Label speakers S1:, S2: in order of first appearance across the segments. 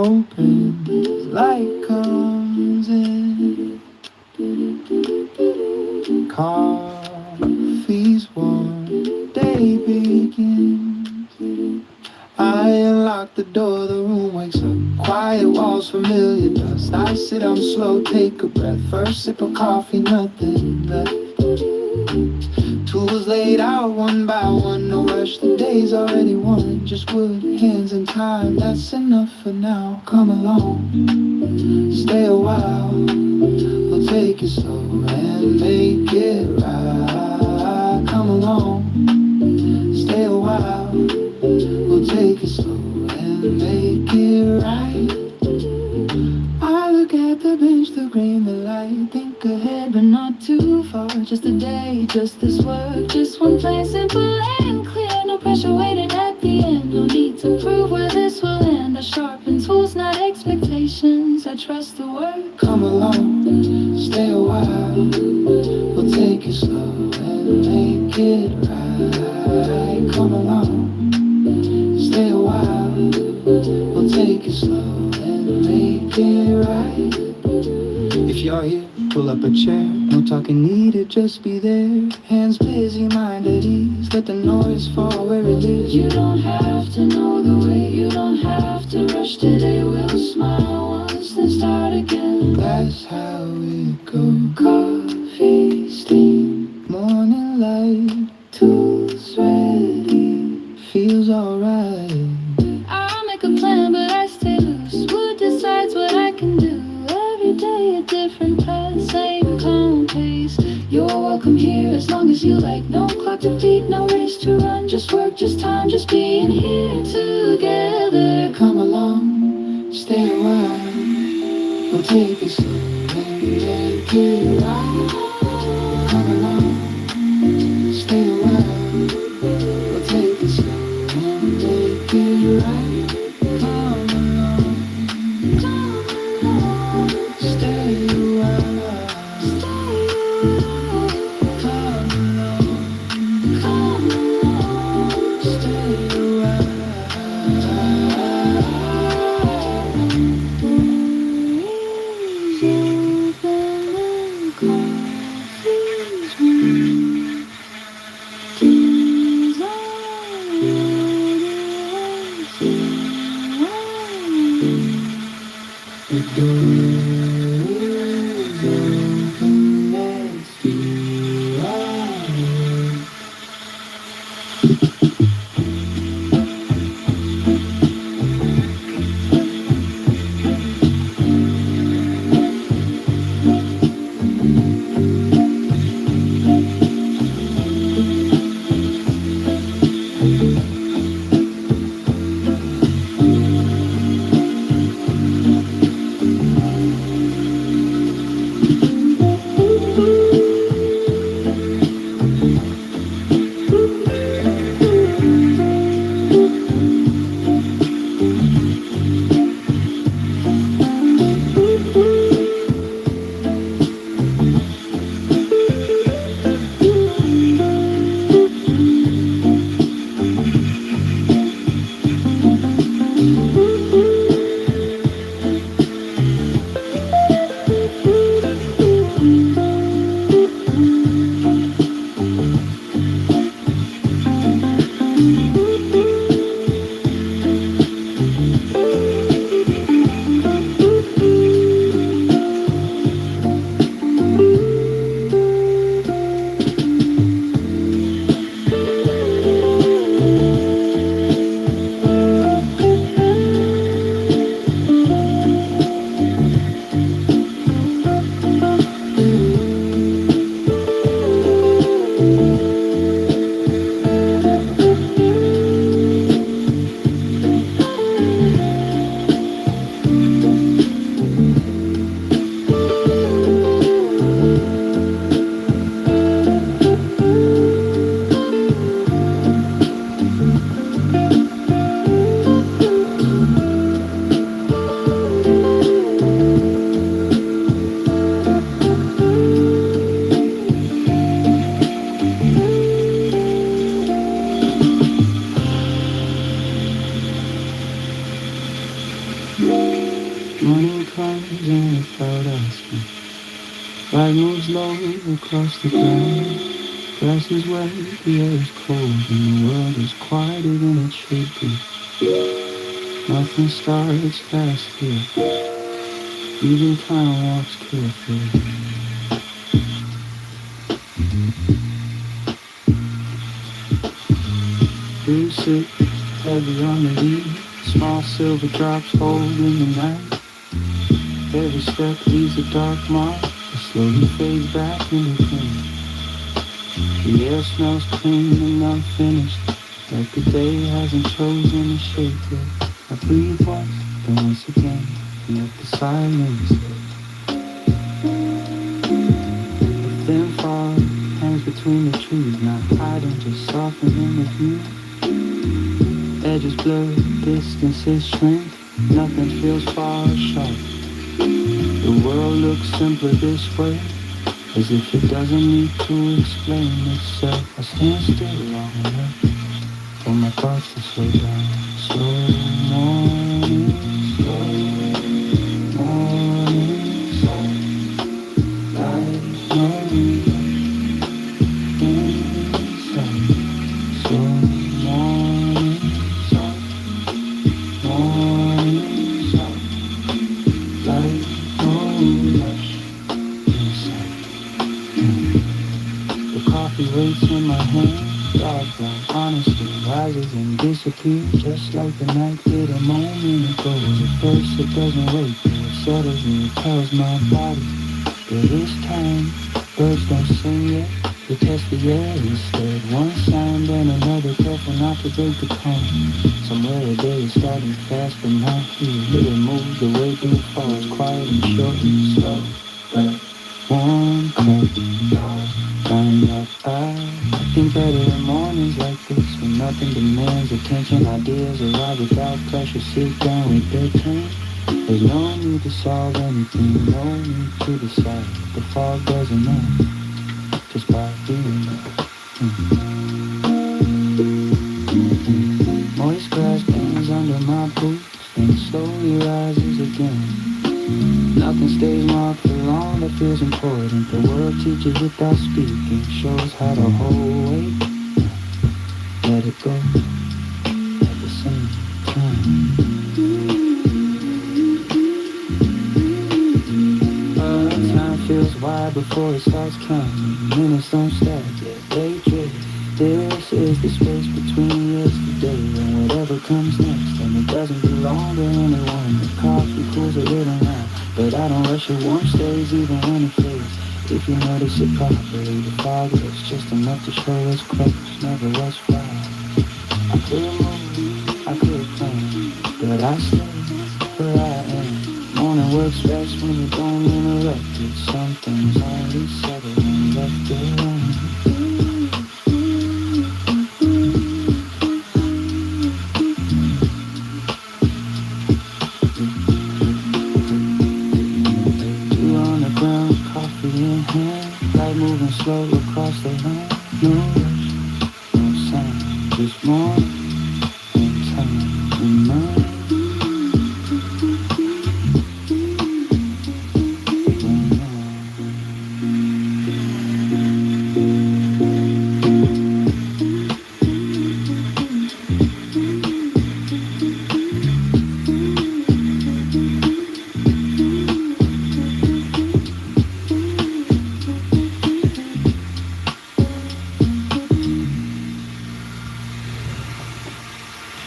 S1: open, light comes in. Coffee's warm, day begins. I unlock the door, the room wakes up. Quiet walls, familiar dust. I sit down slow, take a breath. First sip of coffee, nothing left. Tools laid out one by one, no rush, the day's already won. Just wood, hands and time, that's enough for now. Come along, stay a while. We'll take it slow and make it right. Come along, stay a while. We'll take it slow and make it right. I look at the bench, the green, the light. Think ahead but not too far. Just a day, just this work. Just one plan, simple and clear. No pressure waiting at the end. No need to prove where this will end. I sharpen tools, not expectations. I trust the work. Come along, stay a while. We'll take it slow and make it right. Come along, stay a while. We'll take it slow and make it right. If you're here, pull up a chair. No talking needed, just be there. Hands busy, mind at ease. Let the noise fall where it is. You don't have to know the way. You don't have to rush today. We'll smile once, then start again. That's how it goes. Coffee, steam, morning light. Tools ready, feels alright. I'll make a plan, but I stay loose. Wood decides what I can do. Every day a different path, same calm pace. You're welcome here as long as you like. No clock to beat, no race to run. Just work, just time, just being here together. Come along, stay a while. We'll take it slow and make it right. Come along, stay a while. We'll take it slow and make it right. Come along, stay a while. Come along, stay a while. Morning comes and without asking, light moves low across the ground. Grass is wet, the air is cold, and the world is quieter than it should be. Nothing starts fast here, even time walks carefully. You sit heavy on the leaves, small silver drops hold in the night. Every step leaves a dark mark that slowly fades back into clean. The air smells clean and unfinished, like the day hasn't chosen a shape yet. I breathe once, then once again, and let the silence hit. A thin fog hangs between the trees, not hiding, just softening the view. Edges blur, distances shrink, nothing feels far sharp. The world looks simpler this way, as if it doesn't need to explain itself. I stand still long enough for my thoughts to slow down. Slow morning, slow morning, slow light, no inside. Slow morning, slow morning, slow light, no rush inside. The coffee waits in my hand, dark brown, honesty rises and disappears, just like the night did a moment ago. At first it doesn't wait, it settles and it tells my body, but this time, birds don't sing yet, they test the air instead. One sound and another, careful not to break the calm. Somewhere a day is starting fast but not here. It moves the way too far, it's quiet and short and slow. But one cup, lying up, I think better in mornings like this, when nothing demands attention. Ideas arrive without pressure, sit down with their turn. There's no need to solve anything, no need to decide. The fog doesn't know, just by being. Moist grass bands under my boots, then slowly rises again. Nothing stays marked for long, that feels important. The world teaches without speaking, shows how to hold weight, let it go at the same time. Time feels wide before it starts counting. Minutes don't stack yet, they drift. This is the space between yesterday and whatever comes next, and it doesn't belong to anyone. The coffee cools a little now, but I don't rush it. Warm stays even when it fades. If you notice it properly, the fog looks just enough to show us close, never was far. I could move, I could plan, but I stay where I am. Morning works best when you don't interrupt it. Some things only settle when left alone. Light moving slow across the land. No rush, no sound, just more time in mind.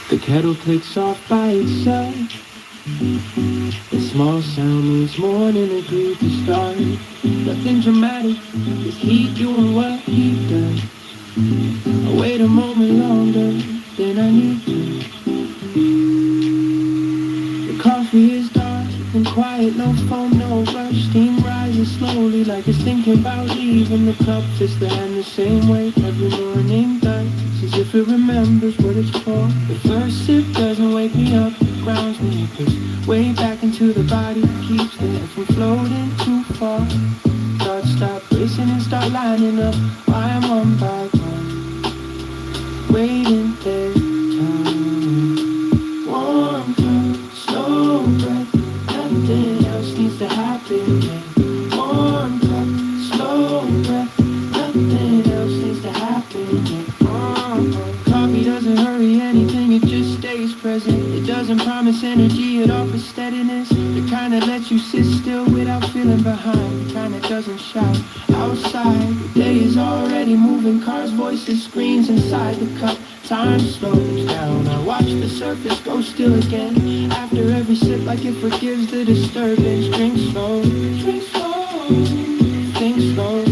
S1: The kettle clicks off by itself. The small sound means more than a group to start. Nothing dramatic, just heat doing what he does. I wait a moment longer than I need to. The coffee is dark and quiet, no foam, no rush. Steam rises slowly like it's thinking about leaving. The cup fits the hand the same way every morning does, as if it remembers what it's for. The first sip doesn't wake me up, it grounds me, pushes way back into the body, keeps the head from floating too far. Thoughts stop racing and start lining up, I am one by one, waiting their time. Warm cup, slow breath, at the offer steadiness, the kind that lets you sit still without feeling behind, the kind that doesn't shout. Outside, the day is already moving, cars, voices, screens inside the cup. Time slows down, I watch the surface go still again. After every sip, like it forgives the disturbance. Drink slow, think slow.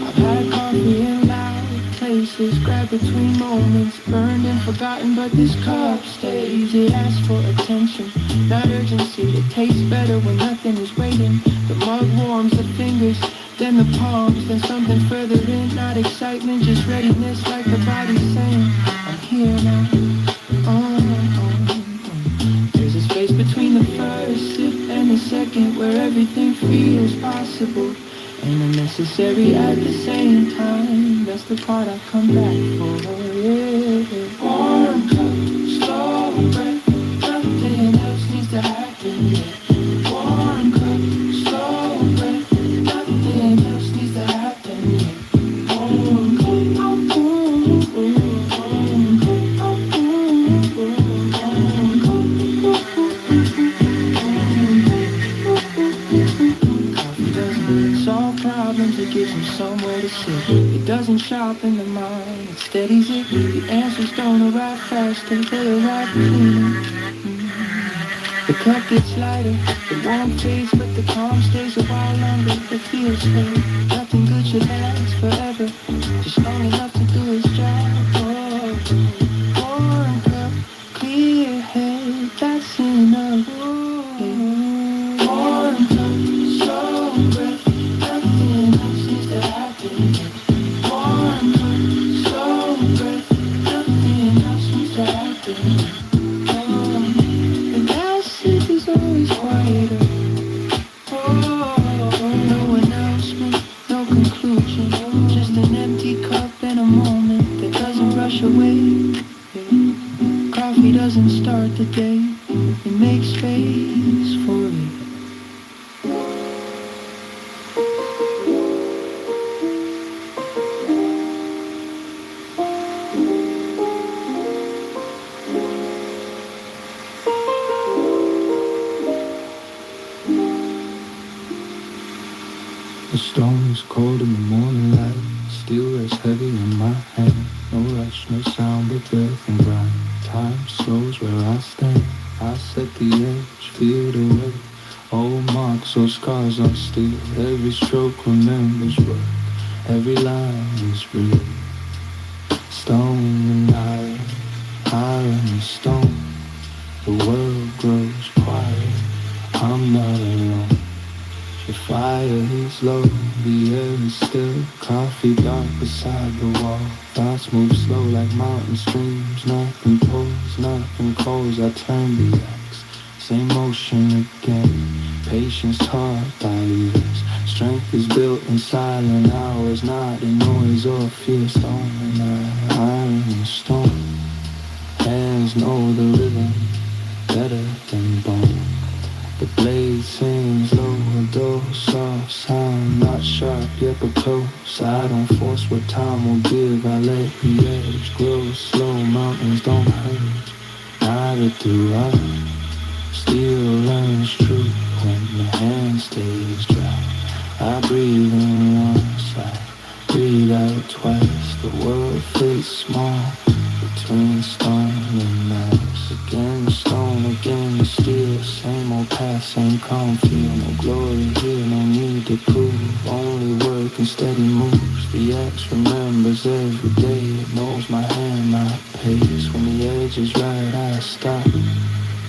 S1: I've had coffee in loud places, grabbed between moments, burned and forgotten, but this cup stays. It asks for attention, not urgency. It tastes better when nothing is waiting. The mug warms the fingers, then the palms, then something further in. Not excitement, just readiness, like the body's saying, I'm here now. There's a space between the first sip and the second, where everything feels possible and unnecessary at the same time. That's the part I come back for, yeah. Warm cup, slow breath, nothing else needs to happen yet. Warm cup, slow breath, nothing else needs to happen yet. Warm cup, it gives him somewhere to sit. It doesn't sharpen the mind, it steadies it. The answers don't arrive faster, they arrive cleaner. The cup gets lighter, the warmth fades, but the calm stays a while longer. The feels fade, nothing good should last forever, just long enough to do its job. Warm cup, clear head, that's enough. Warm cup, slow breath, nothing else needs to happen. Warm cup, slow breath, nothing else needs to happen. The last sip is always quieter. No announcement, no conclusion, just an empty cup and a moment that doesn't rush away. Coffee doesn't start the day, it makes space for it. The stone is cold in the morning light, steel rests heavy in my hand. No rush, no sound, but breath and grind. Time slows where I stand. I set the edge, feel the weight. Old marks or scars on steel. Every stroke remembers work, every line is real. Stone and iron and stone. The world grows quiet, I'm not alone. The fire is low, the air is still. Coffee dark beside the wall. Thoughts move slow like mountain streams. Nothing pulls, nothing calls. I turn the axe, same motion again. Patience taught by years. Strength is built in silent hours, not in noise or fear. Stone and iron and stone. Hands know the rhythm better than bone. The blade sings low, a dull, soft sound, not sharp yet but close. I don't force what time will give, I let the edge grow slow. Mountains don't hurt, neither do I. Steel learns truth when the hand stays dry. I breathe in once, I breathe out twice. The world feels small between stone and ice. Again the stone, again the steel. Same old past, same calm feel. No glory here, no need to prove. Only work and steady moves. The axe remembers every day. It knows my hand, my pace. When the edge is right, I stop.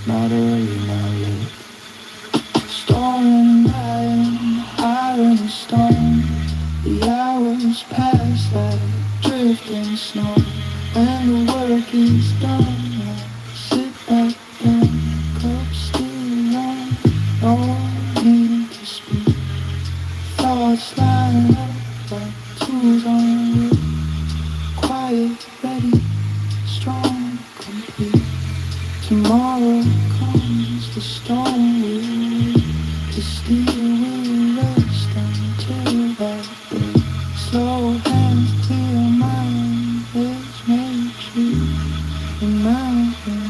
S1: Not early, not late. Stone and iron and stone. The hours pass like drifting snow. And the work is done. I sit back down, cup still warm, no one needing to speak. Thoughts line up like tools on wood. Quiet, ready, strong, complete. Tomorrow comes, the storm will wait. The steel will rest until that day. Slow hands, clear mind, let's make true the mountain.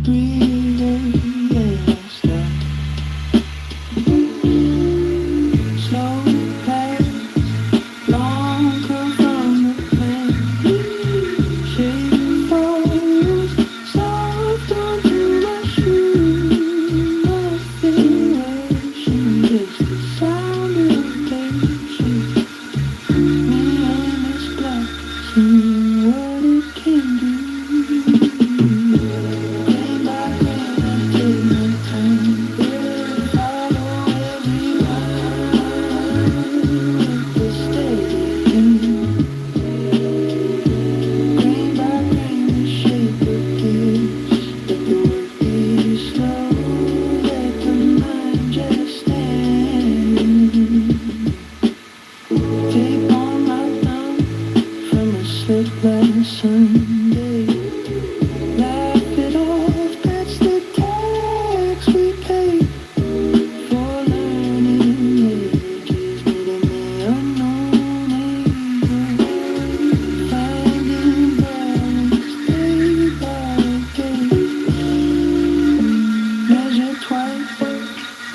S1: breathing, yeah, stop. Slow pace, long come from the pain. Shape falls, soft onto my shoe. Nothing rushing, just the sound of patience. Me and this blood, seeing what it can do. Grain by grain, I take my time. Follow every line with the steady hand. Grain by grain, the shape it gives. Let the work be slow, let the mind just stand. Tape on my thumb from a slip last Sunday. Laugh it off, that's the tax we pay for learning. Ages meeting the unknown age, finding balance day by day. Measure twice,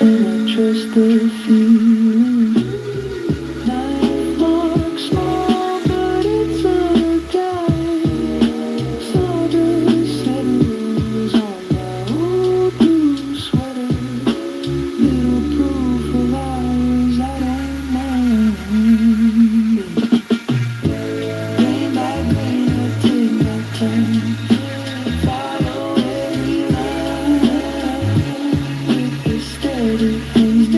S1: and I trust the feeling. Life marks small, but it's a guide. Sawdust settles on my old blue sweater. Little proof of hours I don't mind. Grain by grain, I take my time. Follow every line with the steady hand.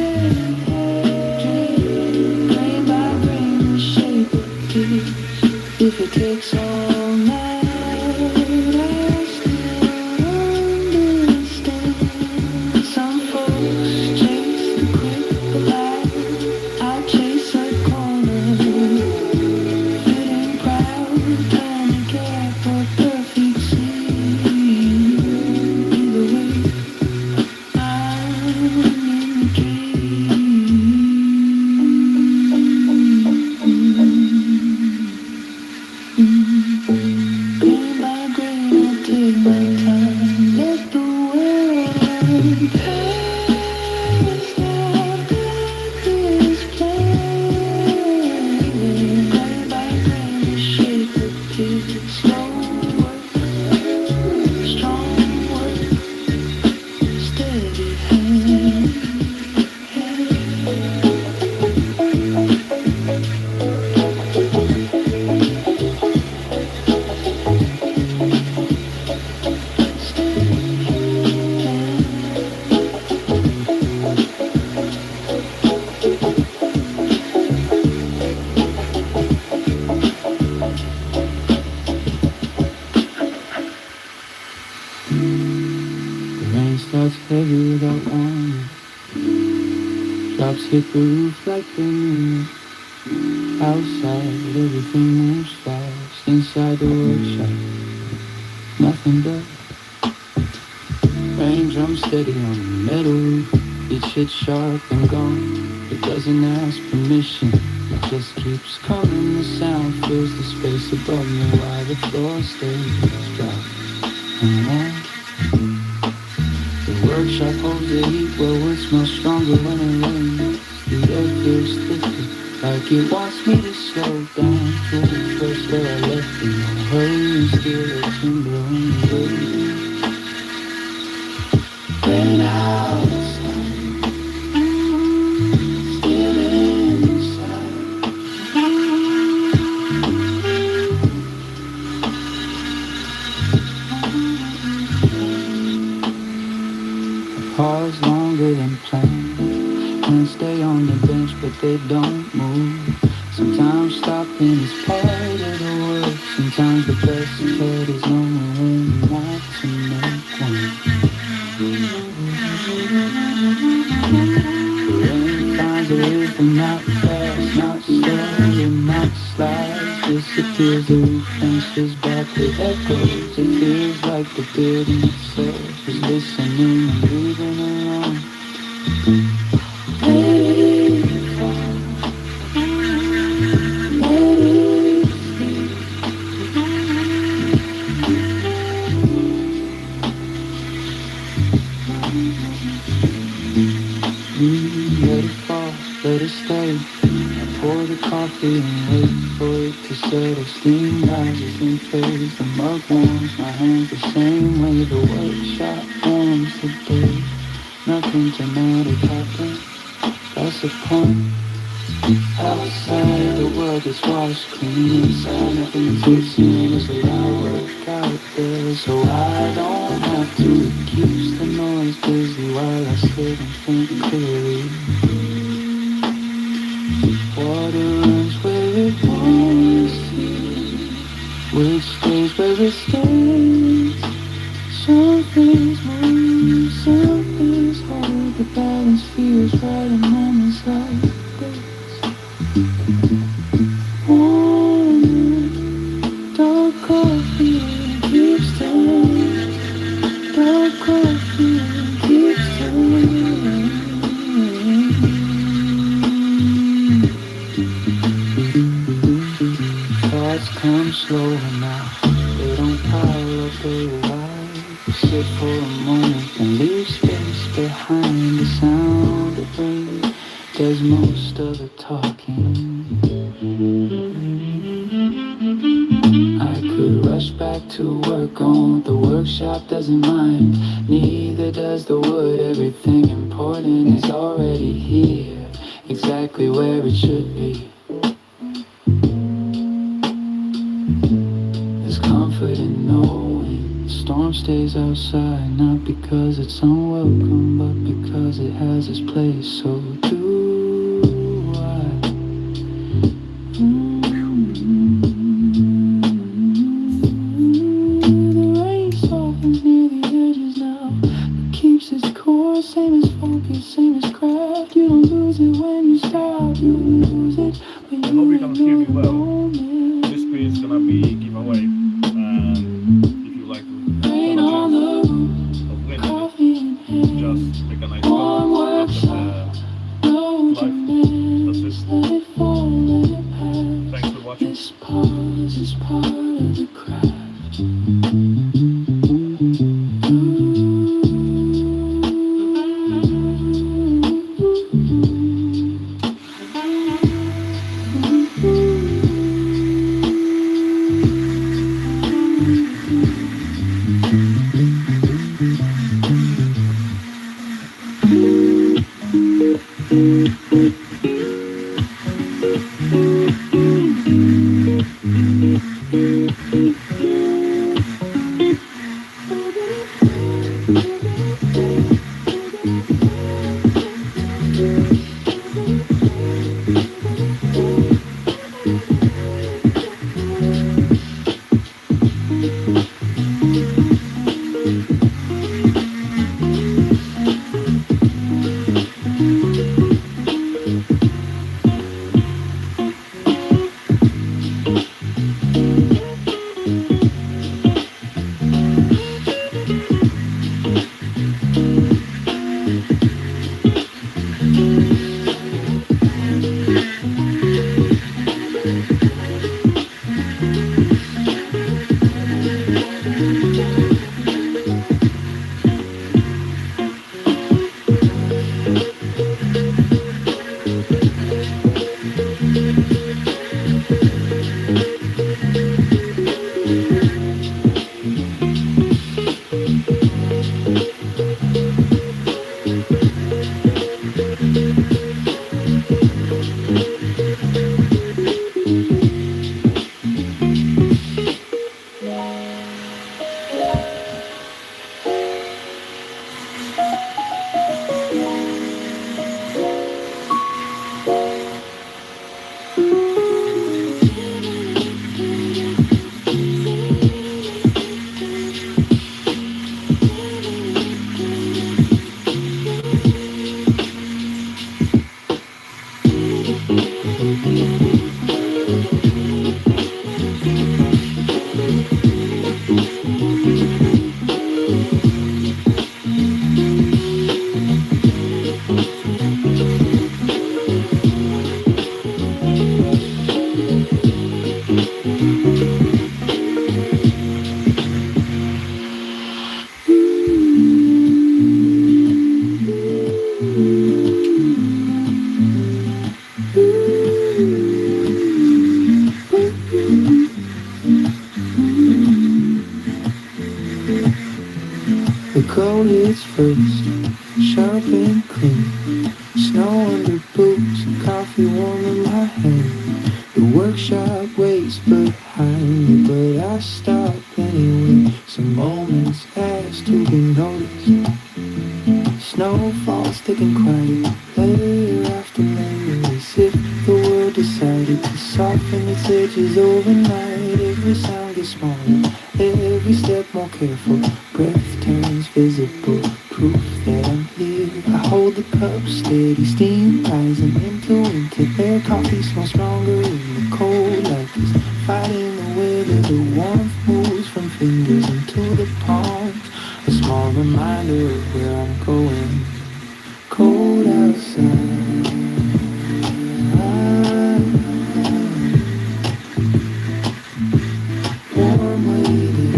S1: Grain by grain, the shape it gives. If it takes all night, I still understand. Some folks chase the quick life, I chase a corner. Fitting proud, tiny gap or perfect scene. Either way, I'm in the dream. Grain by grain, I take my time. Let the world pass. I've got this plan. Grain by grain, the shape it gives. Slow work, strong work, steady hand. The rain starts heavy without warning. Drops hit the roof like they knew. Outside, everything moves fast. Inside the workshop, nothing but rain drums steady on the metal roof. Each hit sharp and gone. It doesn't ask permission. It just keeps coming. The sound fills the space above me while the floor stays dry and warm. The workshop holds the heat where wood smells stronger when it rains. The air feels thicker, like it wants me to slow down. To the place where I left in a hurry and steal a timber on the way. Rain outside, still inside. Pause longer than planned. Can't stay on the bench, but they don't move. Sometimes stopping is part of the work. Sometimes the best part is knowing when not to make one. The rain finds a rhythm, not fast, not slow, and not slides. Disappears, the roof bounces back with echoes. It feels like the building itself is listening and breathing along. Let it fall, let it stay. I pour the coffee and wait for it to settle. Steam rises and fades. The mug warms my hands the same way the workshop warms the day. Nothing dramatic happened, that's the point. Outside the world is washed clean. Inside nothing to see. There's a lot of work out there, so I don't have to keep the noise busy while I sit and think clearly. Water runs where it wants to, which stays where it stays. Some things move, some things hold. The balance feels right in moments like this. Warm, dark coffee keeps time. Dark coffee keeps time. Thoughts come slower now. They don't pile up, they arrive. Sit for a moment and leave space behind the sound it brings. Does most of the talking. I could rush back to work on the workshop, doesn't mind. Neither does the wood. Everything important is already here, exactly where it should be. There's comfort in knowing the storm stays outside, not because it's unwelcome, but because it has its place. So do I. The rain softens near the edges now, but keeps its core. Same as focus, same as craft. You don't lose it when you stop, you lose it when you
S2: hope you can hear me
S1: ignore the
S2: well.
S1: moment.
S2: This piece is gonna be giveaway, and if you like to
S1: Rain
S2: have a
S1: on the
S2: chance
S1: roof,
S2: of winning
S1: coffee in hand,
S2: it, just make a nice
S1: warm
S2: comment after
S1: workshop,
S2: the
S1: no
S2: live.
S1: demands.
S2: That's it.
S1: Let it fall, let it pass.
S2: Thanks for watching.
S1: This pause is part of the craft. The cold hits first, sharp and clean. Snow under boots, coffee warm in my hand. The workshop waits behind me, but I stop anyway. Some moments ask to be noticed. Snow falls thick and quiet, layer after layer, as if the world decided to soften its edges overnight. Every sound gets smaller, every step more careful. Breath turns visible, proof that I'm here. I hold the cup steady, steam rising into winter air. Coffee smells stronger in the cold, like it's fighting the weather. The warmth moves from fingers into the palms. A small reminder of where I'm going. Cold outside, warm waiting.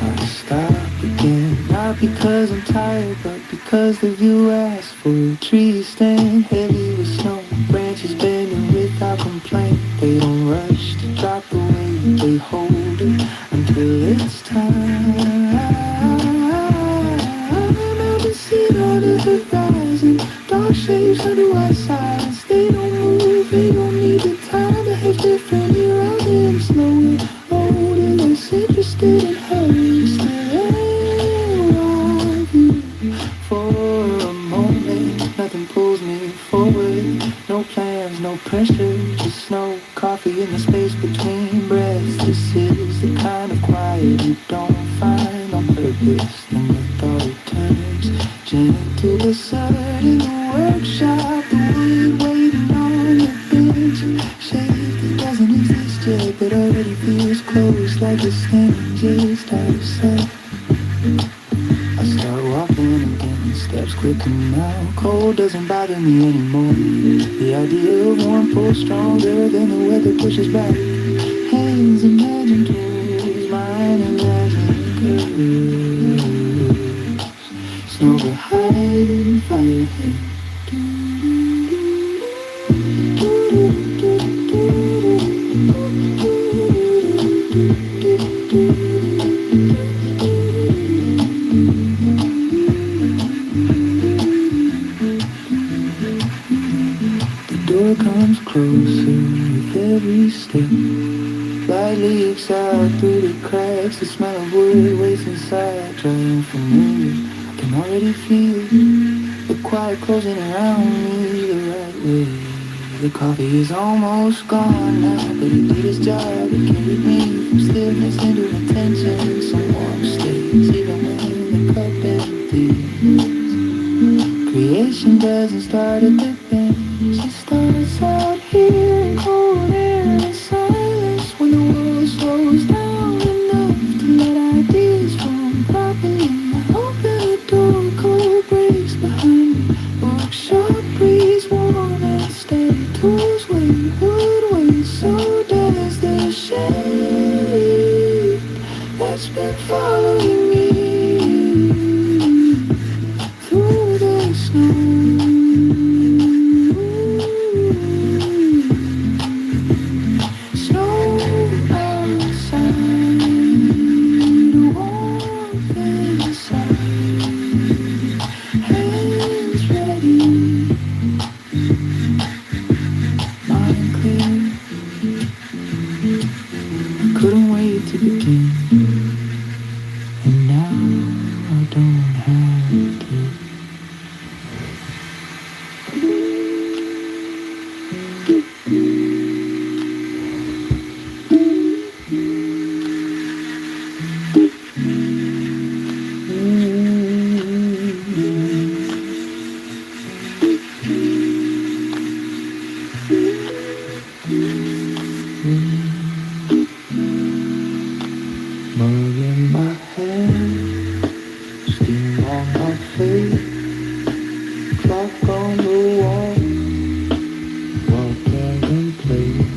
S1: I stop again, not because I'm tired, but because the view asks for it. Trees stand heavy with snow, branches bending without complaint. They don't rush to drop the weight, they hold it until it's time. Mountains sit on the horizon, dark shapes under white silence. They don't move, they don't need the time. They have different here out there in snow. Older, less interested in hurry, still arrive you. For a moment, nothing pulls me forward. No plans, no pressure, just snow, coffee in the space between breaths. This is the kind of quiet you don't find on purpose. Then the thought returns, gentle but sudden. The workshop, the wood waiting on the bench. Shade that doesn't exist yet, but already feels close, like it's standing just out of sight. I start walking again, steps quicker now. Cold doesn't bother me anymore. The idea of warmth pulls stronger than the weather pushes back. Hands imagine tools, mine imagine curves. Snow behind, fire ahead. The door comes closer with every step. Light leaks out through the cracks. The smell of wood waits inside, drying familiar. I can already feel the quiet closing around me the right way. The coffee is almost gone now, but it did its job. It carried me from stillness into intention. Some warm stays, even when the cup empties. Creation doesn't start at the bench. It starts out here in cold air and silence. When the world slows down enough to let ideas form properly. I open the door, cold breaks behind me. Workshop breeze warm and steady. Tools wait, wood wait, so does the shade that's been following me through the snow. Snow outside, warmth inside, hands ready, mind clear. I couldn't wait to begin, and now I don't have to. Mug in my hand, steam on my face, clock on the wall, walking in place.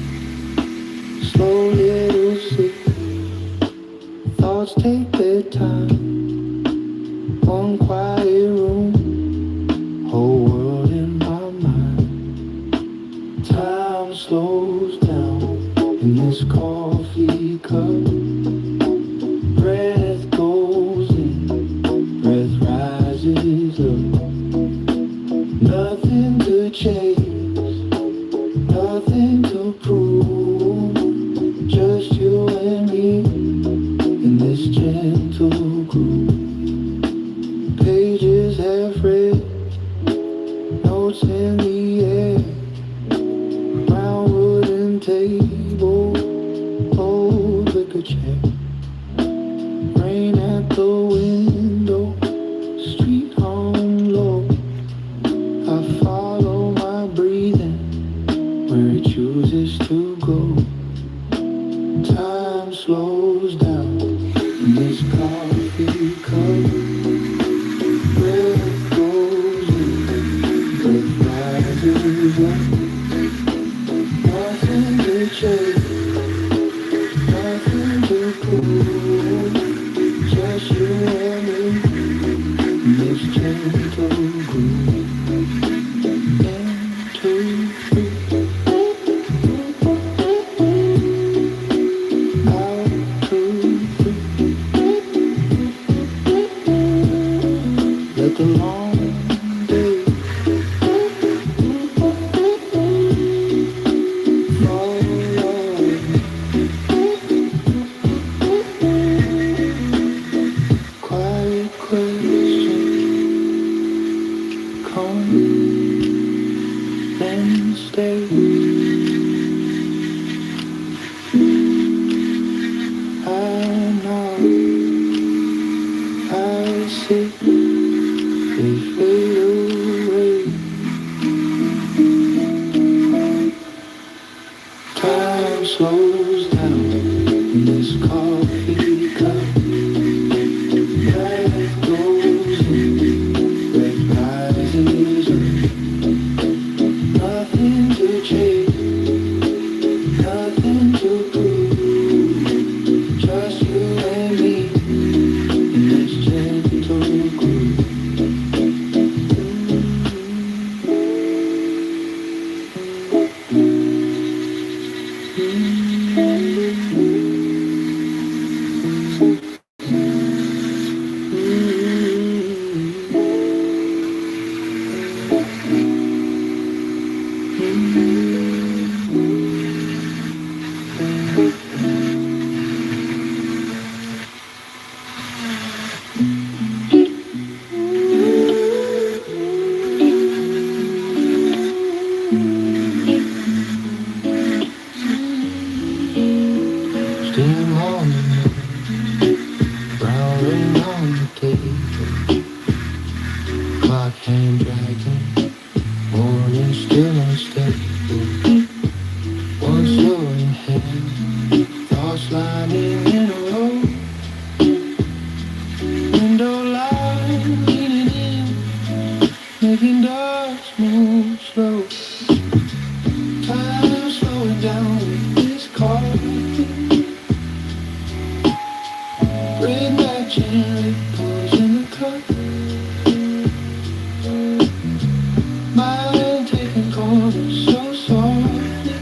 S1: Slow little sip, thoughts take their time. One quiet room, whole world in my mind. Time slows down in this coffee coffee cup. Breath goes in, breath rises up. Nothing to chase, nothing to prove. Just you and me in this gentle groove. Pages have read, notes in the air. Round wooden table, old wicker chair. Rain at the window, street home low. I follow my breathing where it chooses to go. Time slows down in this coffee cup. Breath goes in, breath rises up. Nothing to chase, nothing to prove. Just you and me in this gentle groove. Into out to let the long day fall away. Quiet question, come then stay. I know, I see, they fade away. Time slows down in this coffee cup. Breath goes in, breath rises up. Nothing to chase, nothing to prove. Just you and me in this gentle groove. Steam on the milk, brown rain on the table. Clock hand dragging, morning still unstable. One slow inhale, thoughts lining in a row. Window line leaning in, making doors move slow. Time slowing down with this coffee. Bring back gently, pulls in the cup. Mind taking corners so softly.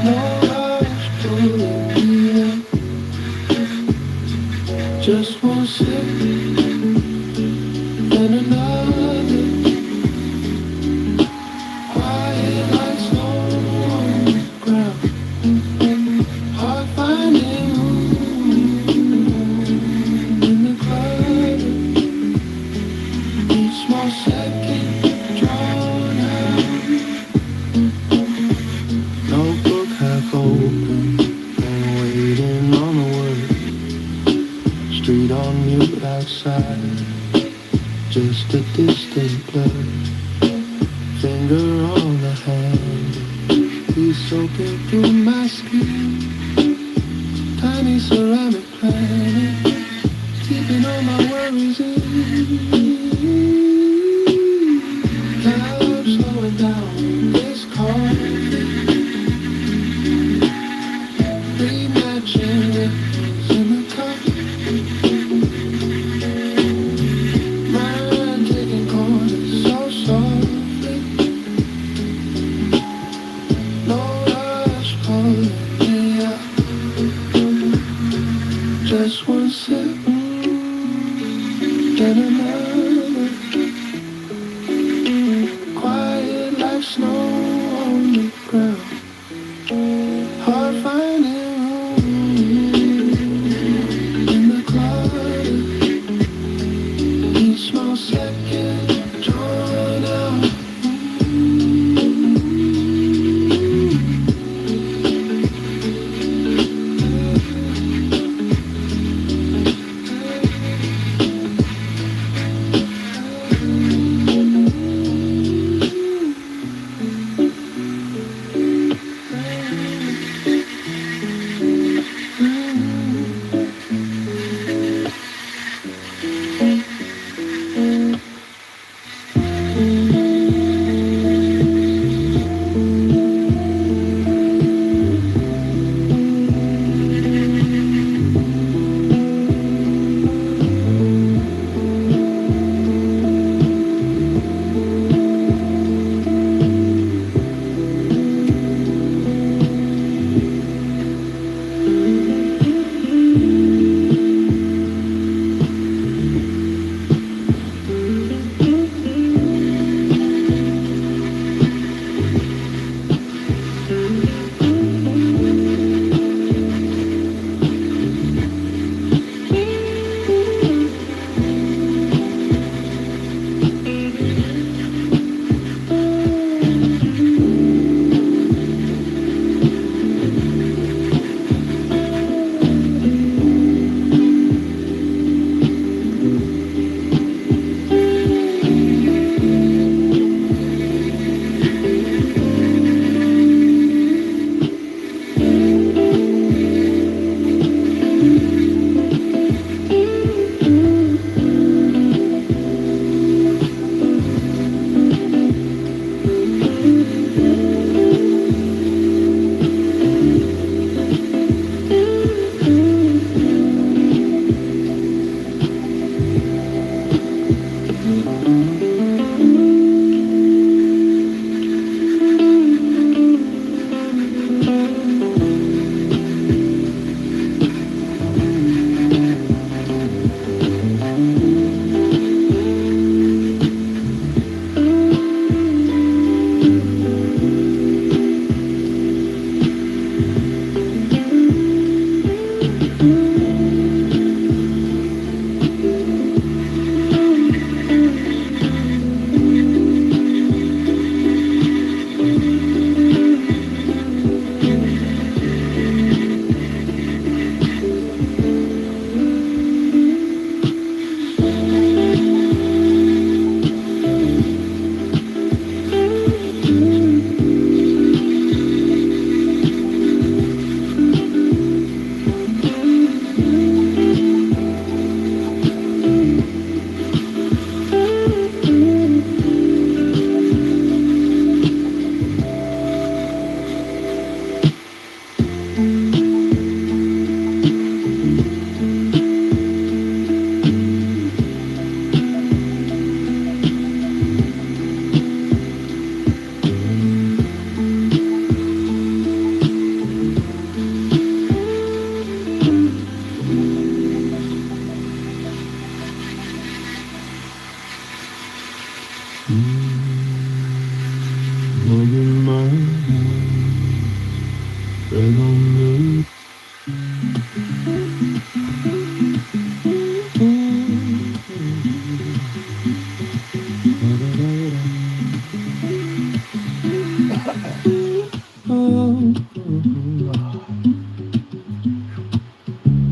S1: No rush pulling me in. Just one sip, then another. Quiet like snow on the ground. Heart finding room in the clutter. Each small second drawn out. Notebook half open and waiting on the word. Street on mute outside, just a distant blur. Finger on the hand, he's soaking through my skin. Tiny ceramic planet, keeping all my worries in. Time slowing down this coffee. Rematching ripples in the cup. Mind taking corners so softly. No rush pulling.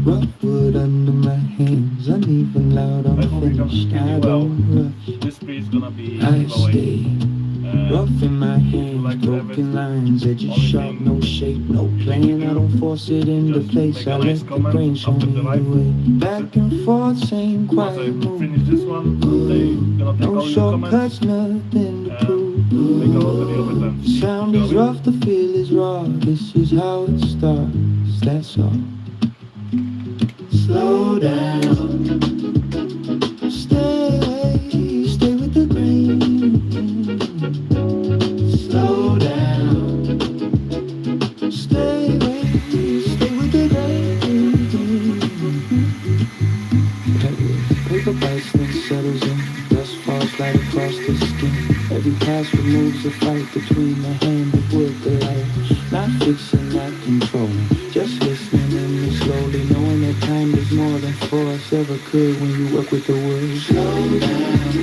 S1: Rough wood under my hands, uneven, loud,
S2: Before we
S1: unfinished. I
S2: continue,
S1: don't rush,
S2: this piece gonna be
S1: I
S2: giveaway.
S1: stay. Rough in my
S2: If you
S1: hands,
S2: like to have it,
S1: broken lines, edges
S2: only
S1: sharp,
S2: thing
S1: no shape, no
S2: you need
S1: plan.
S2: to
S1: I
S2: do,
S1: don't force it into
S2: just
S1: place.
S2: make a
S1: I
S2: nice
S1: let the brain
S2: comment
S1: show
S2: after
S1: me
S2: the
S1: the
S2: live.
S1: way.
S2: That's
S1: Back
S2: it.
S1: and forth, same
S2: Once I
S1: quiet move.
S2: finish this one, they gonna take
S1: No
S2: all your comments
S1: shortcuts, nothing to prove.
S2: and make a little video with them. See if
S1: Sound
S2: it's
S1: is
S2: gonna
S1: rough, the feel is raw. This is how it starts. That's all. Slow down, stay with the grain. Slow down, stay with the grain. Paper bites, then settles in. Dust falls right across the skin. Every pass removes the fight between the hand and wood, the light. Not fixing, not controlling, just listening in me slowly, knowing that time is more than force ever could when you work with the wood. Slow down,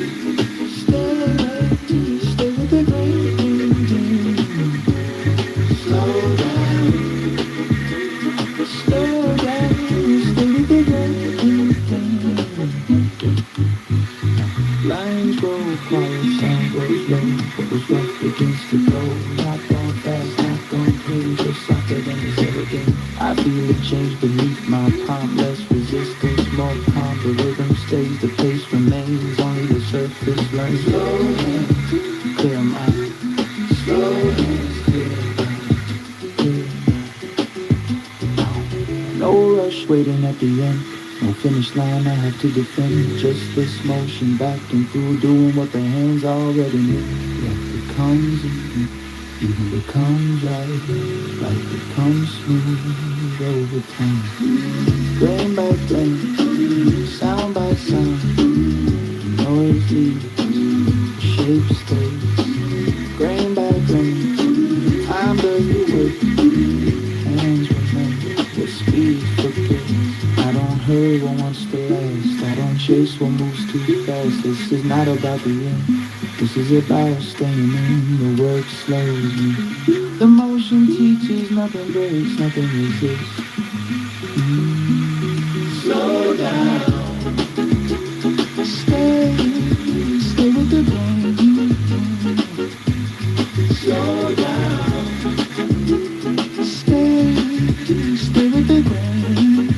S1: stay with the grain. Slow down, stay with the grain. Lines grow quiet, sound grows low. What was rough begins to go. Not going fast, not going clean, just softer than it's ever been. I feel it change beneath my palm. Less resistance, more calm. The rhythm stays, the pace remains. Only the surface learns. Slow hands, clear mind. Slow hands, clear mind. No rush waiting at the end. No finish line I have to defend. Just this motion back and through, doing what the hands already knew. Life becomes easy, even becomes right. Life becomes smooth over time. Grain by grain, sound by sound. Noise leaves, shape stays. Grain by grain, time does the work. Hands remain with speed for good. I don't hurry what wants to last. I don't chase what moves too fast. This is not about the end. This is about staying in. The work slows me. The motion teaches, nothing breaks, nothing resists. Slow down, stay with the brain. Slow down, stay with the brain.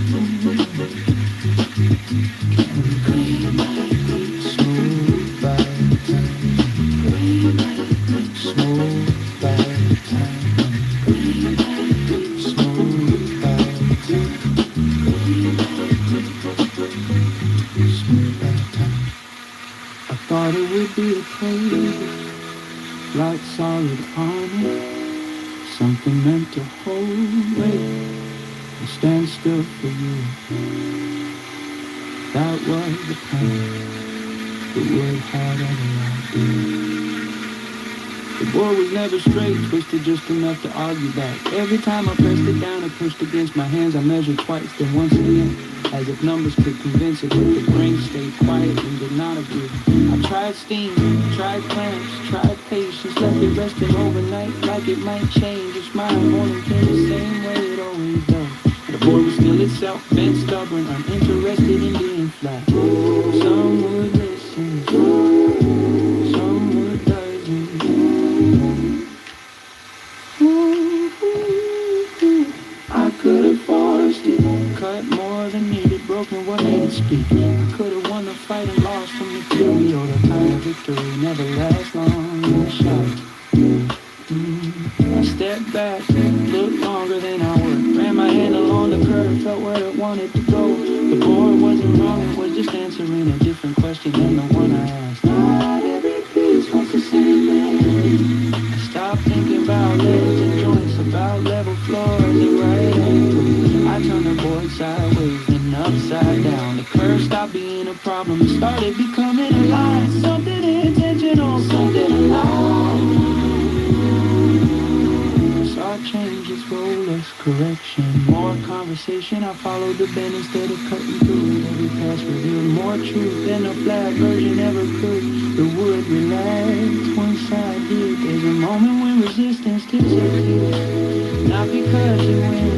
S1: Thought it would be a place like solid armor, something meant to hold weight and stand still for you. That was the plan. The wood had everlasting. The board was never straight, twisted just enough to argue back. Every time I pressed it down, it pushed against my hands. I measured twice, then once again, as if numbers could convince it. But the brain stayed quiet and did not agree. I tried steam, tried clamps, tried patience, left it resting overnight like it might change its mind. Morning came the same way it always does. The board was still itself, bent stubborn, uninterested in being flat. Some would listen, some would doesn't. I could have forced it, cut more than needed, broken what needed speak. I could have won the fight and lost from the fury, or the kind of victory never lasts long in a shot. I stepped back, looked longer than I worked, ran my hand along the curve, felt where it wanted to go. The board wasn't wrong, it was just answering a different question than the one I asked. Not every piece wants the same thing. I stopped thinking about legs and joints, about level floors and right angles. I turned the board sideways, then upside down. The curve stopped being a problem and started becoming a line. Something intentional, something alive. Saw change its roller coaster. correction. More conversation, I followed the bend instead of cutting through it. Every pass revealed more truth than a flat version ever could. The wood relaxed once I did. There's a moment when resistance disappears. Not because you win,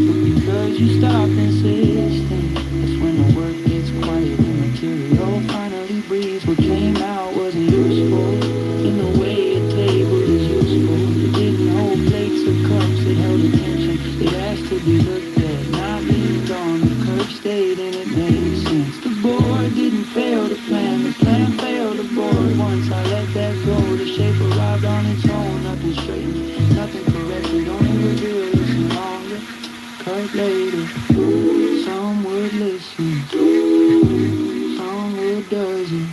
S1: but because you stopped insisting. That's when the work gets quiet and material finally breathes. What came out wasn't useful in the way a table is useful. It didn't hold plates or cups, it held attention. It asked to be looked at, not leaned on. The curve stayed and it made sense. The board didn't fail the plan failed the board. Once I let that go, the shape arrived on its own. Nothing straightened, nothing corrected, only revealed listen longer. Cut later, some would listen, some would doesn't.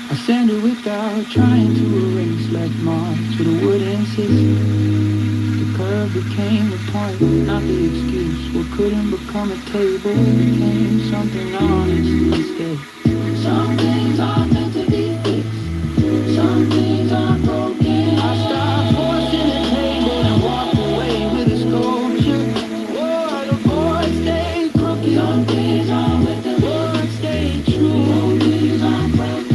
S1: I sanded without trying to erase left marks with a wooden system. The curve became the point, not the excuse. What couldn't become a table became something honest instead. Some things aren't meant to be fixed. Some things aren't broken. I stopped forcing the table and walked away with a sculpture. Oh, the board stayed crooked. Some things aren't with the board stayed true. Some things aren't broken.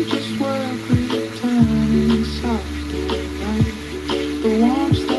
S1: Just work returning soft and light. The warmth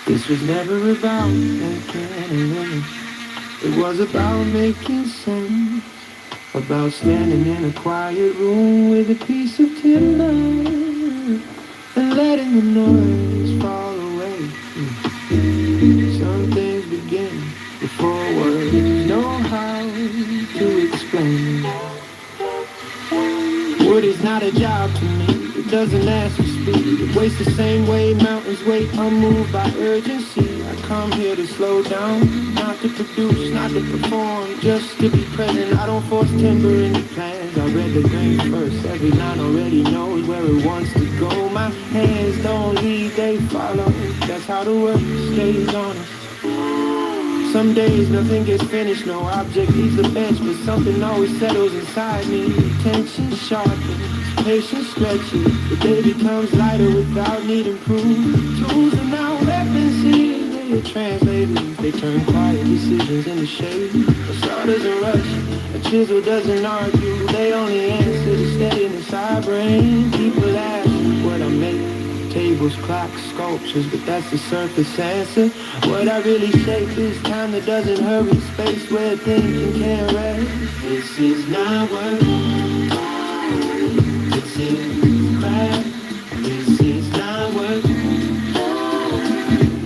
S1: This was never about making a living. It was about making sense. About standing in a quiet room with a piece of timber and letting the noise fall away. Some things begin before words know how to explain. Wood is not a job to me. It doesn't ask for speed. It waits the same way mountains wait, unmoved by urgency. I come here to slow down, not to produce, not to perform, just to be present. I don't force timber into plans. I read the grain first. Every line already knows where it wants to go. My hands don't lead, they follow. That's how the work stays honest. Some days nothing gets finished, no object leaves the bench, but something always settles inside me. Tension sharpens, patience stretches, the day becomes lighter without needing proof. Tools are now weapons here, they translators, they turn quiet decisions into shade. A saw doesn't rush, a chisel doesn't argue, they only answer the steadiness I bring. People ask what I make. Tables, clocks, sculptures, but that's the surface answer. What I really shape is time that doesn't hurry, space where thinking can rest. This is not work, this is craft. This is not work,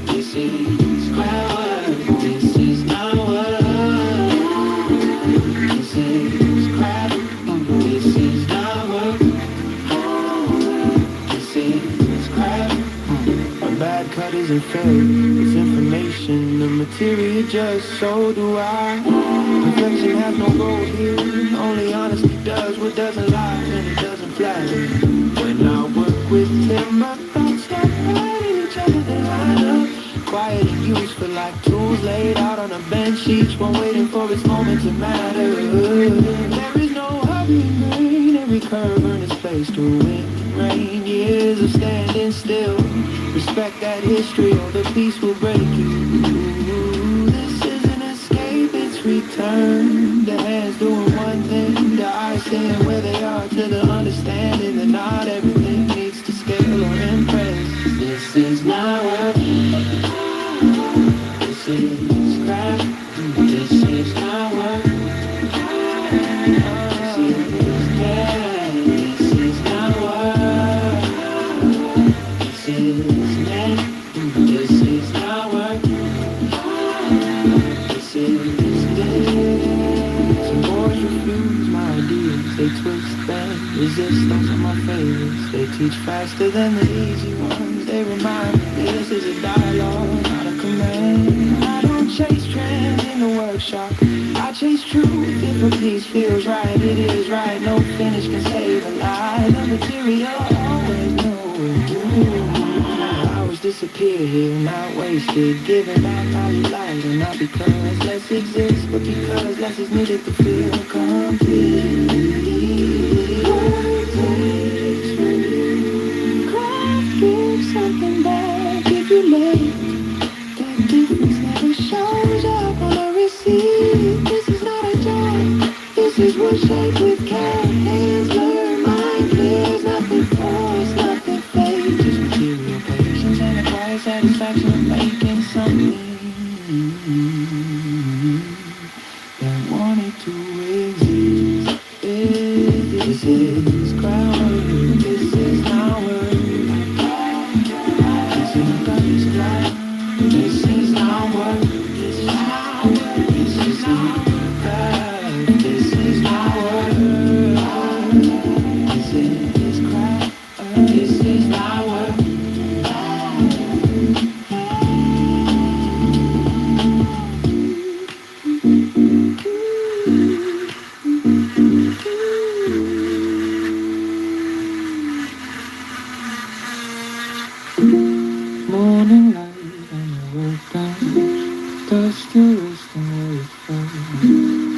S1: this is craft. This is not work, this is craft. This is not work, this is craft. A bad cut isn't fair, it's information. The material just so do I. Perfection has no goal here, only honesty does what doesn't lie and it doesn't flatter. When I work with him, my thoughts start fighting each other, they line up. Quiet and useful like tools laid out on a bench, each one waiting for its moment to matter. There is no hurry in rain, every curve earns its place through wind and rain. Years of standing still, respect that history or the peace will break you. This is an escape, it's return. The hands doing one thing, the eyes staying where they are, to the understanding that not everything needs to scale or impress. This is not work, this is craft. This is not work, this is care. This is not work, this is net. This is not work, this is dead. Some boys refuse my ideas, they twist and resist. Those are my favorites, they teach faster than the easy ones. They remind me this is a dialogue, not a command. I don't chase trends in the workshop, I chase truth. If a piece feels right, it is right. No finish can save a lie. The material always knows. Hours disappear here, not wasted. Giving back all you light, and not because less exists, but because less is needed to feel complete. Work takes from you, craft gives something back if you make. That difference never shows up on a receipt. This is not a job, this is wood shaped with care. Hands learn, mind clears, nothing forced, nothing fake. Just material patience and a quiet satisfaction of making something that wanted to exist. This is ground, this is not work. This is God's cloud. This is not work, this is not work. This is not work, this is not work. This is craft, this is not work. Morning light and the work done, dust to rest and where it fell.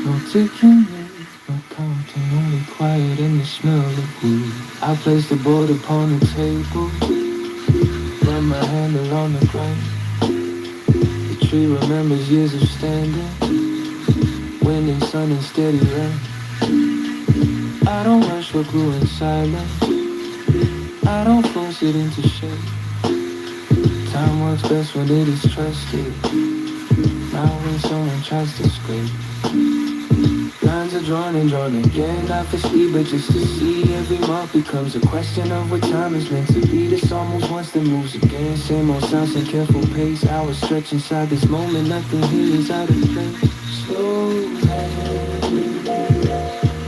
S1: No ticking yet, no counting, only quiet in the smell of wood. I place the board upon the table, run my handle on the ground. The tree remembers years of standing, Wind and sun and steady rain. I don't rush or glue in silence. I don't force it into shape. Time works best when it is trusted. Not when someone tries to scrape. Lines are drawn and drawn again, not for speed but just to see. Every month becomes a question of what time is meant to be. This almost once then moves again. Same old sounds and careful pace. Hours stretch inside this moment, nothing here is out of place. Slow hand,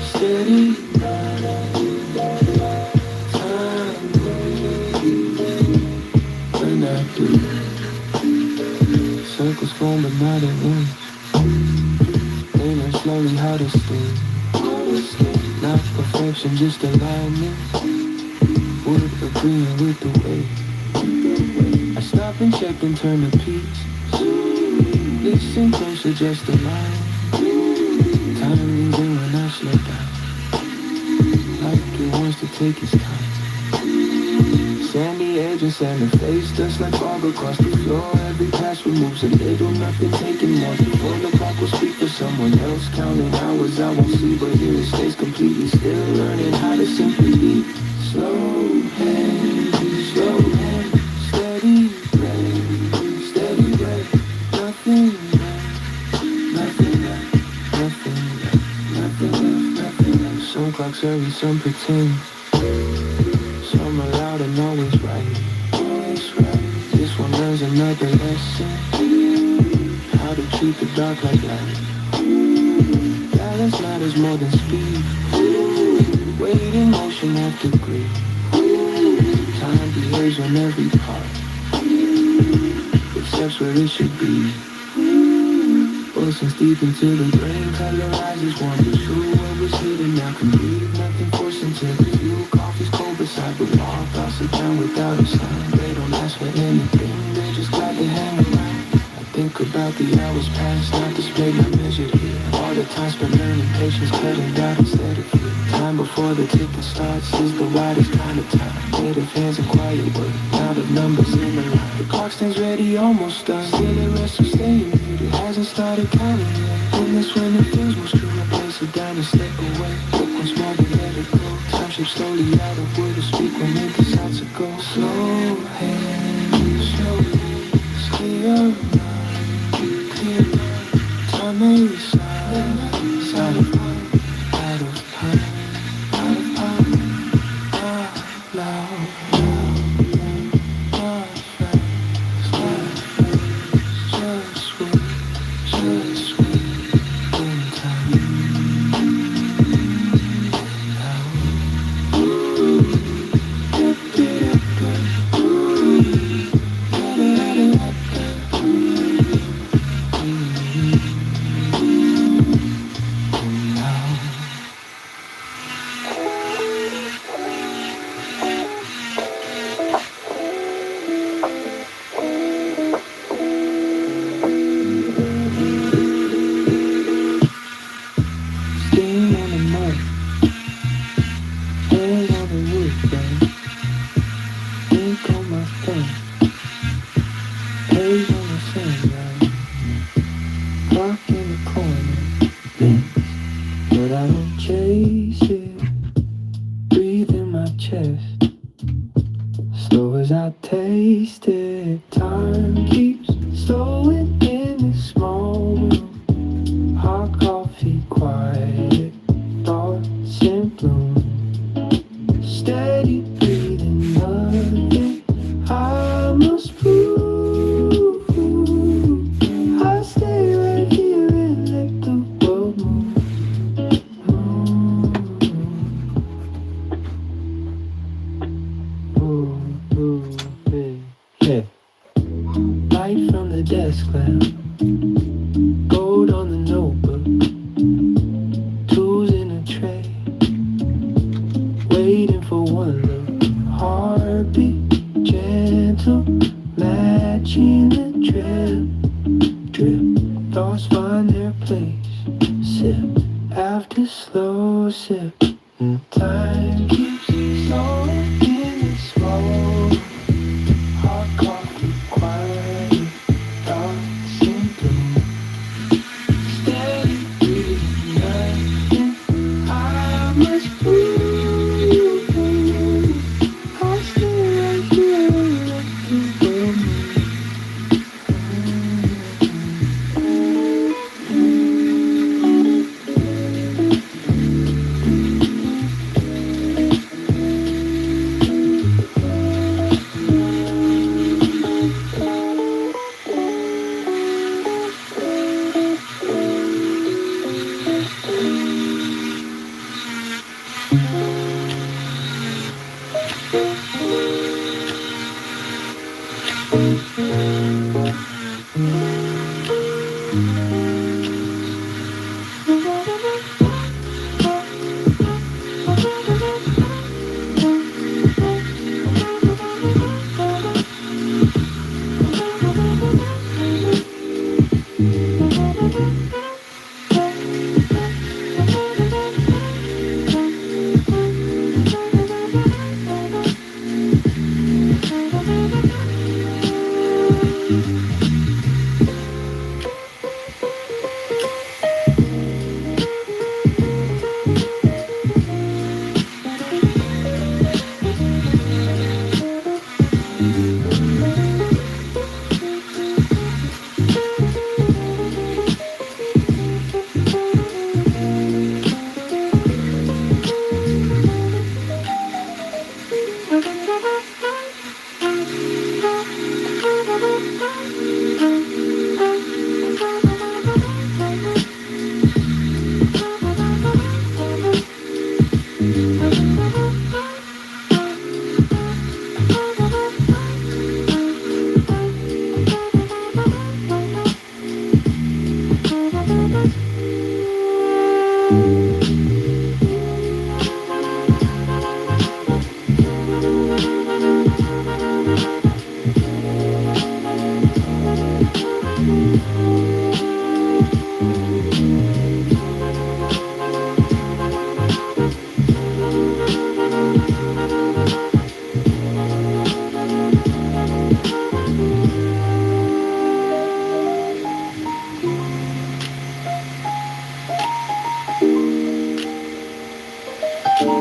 S1: steady time, when I do. Circles form but not in rings. They learn slowly how to stay. Not perfection, just alignment. Would agreeing with the way. I stop and check and turn the piece. Listen closer, just a line. Time leans in when I slow down. Like it wants to take its time. Sandy edge and sand the face, dust like fog across the floor. Every pass removes a little, nothing taken more. Before the clock will speak for someone else. Counting hours I won't see, but here it stays completely still. Learning how to simply be. Slow hand, steady rain, steady rain. Nothing left, nothing left, nothing left, nothing left, nothing left. Some clocks early, some pretend. Some are loud and always right. Always right. This one learns another lesson. How to treat the dark like light. Balance matters more than speed. Weight in motion after greed. Time behaves on every part. Accepts where it should be. Oceans deep into the brain. Colorizes wander through what was hidden now can breathe. Nothing forced into the view. Coffee's cold beside the wall. Thoughts are down without a sign. They don't ask for anything. They're just glad to hang around. I think about the hours past, not displayed, not measured here. All the time spent learning patience, cutting doubt instead of fear. Time before the ticking starts is the widest kind of time. Native hands and quiet work, not of numbers in the line. The clock stands ready, almost done. Still it rests, so staying here. It hasn't started counting yet. And that's when it feels most true. I place it down and step away. Look once more, then let it go. Time shapes slowly out of where to speak when it decides to go. Slow hand, slow hands, clear mind, clear mind. Time may slide, side of time, out of time, out of time. Out loud, not fast, just wait in time. Staying on the mud, hands on the wood, babe. Ink on my thumb, page on the sand, right? Clock in the corner, blinks, but I don't chase it. Breathe in my chest, slow as I taste it. Time keeps slowing in this small room. Hot coffee, quiet thoughts in bloom. Steady breathing, nothing I must prove. I stay right here and let the world move. Yeah. Light from the desk lamp, gold on the notebook, tools in a tray, waiting for one look. Heartbeat, gentle, matching the drip, drip. Thoughts find their place, sip after slow sip. Time keeps slowing in the small. Hot coffee, quiet thoughts in bloom. Steady breathing. Slow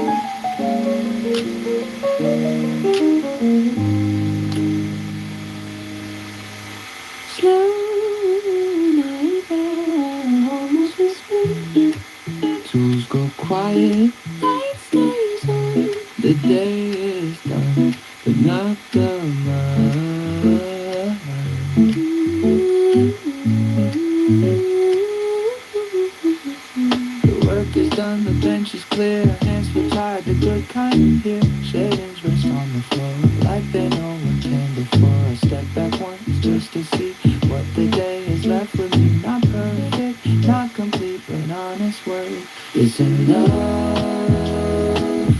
S1: night air, almost whisper. Tools go quiet, light stays on. The day is done, but not the The work is done, the bench is clear. Hands feel tired, the good kind here. Shavings rest on the floor, like they know what came before. I step back once just to see what the day has left with me. Not perfect, not complete, but honest work. It's enough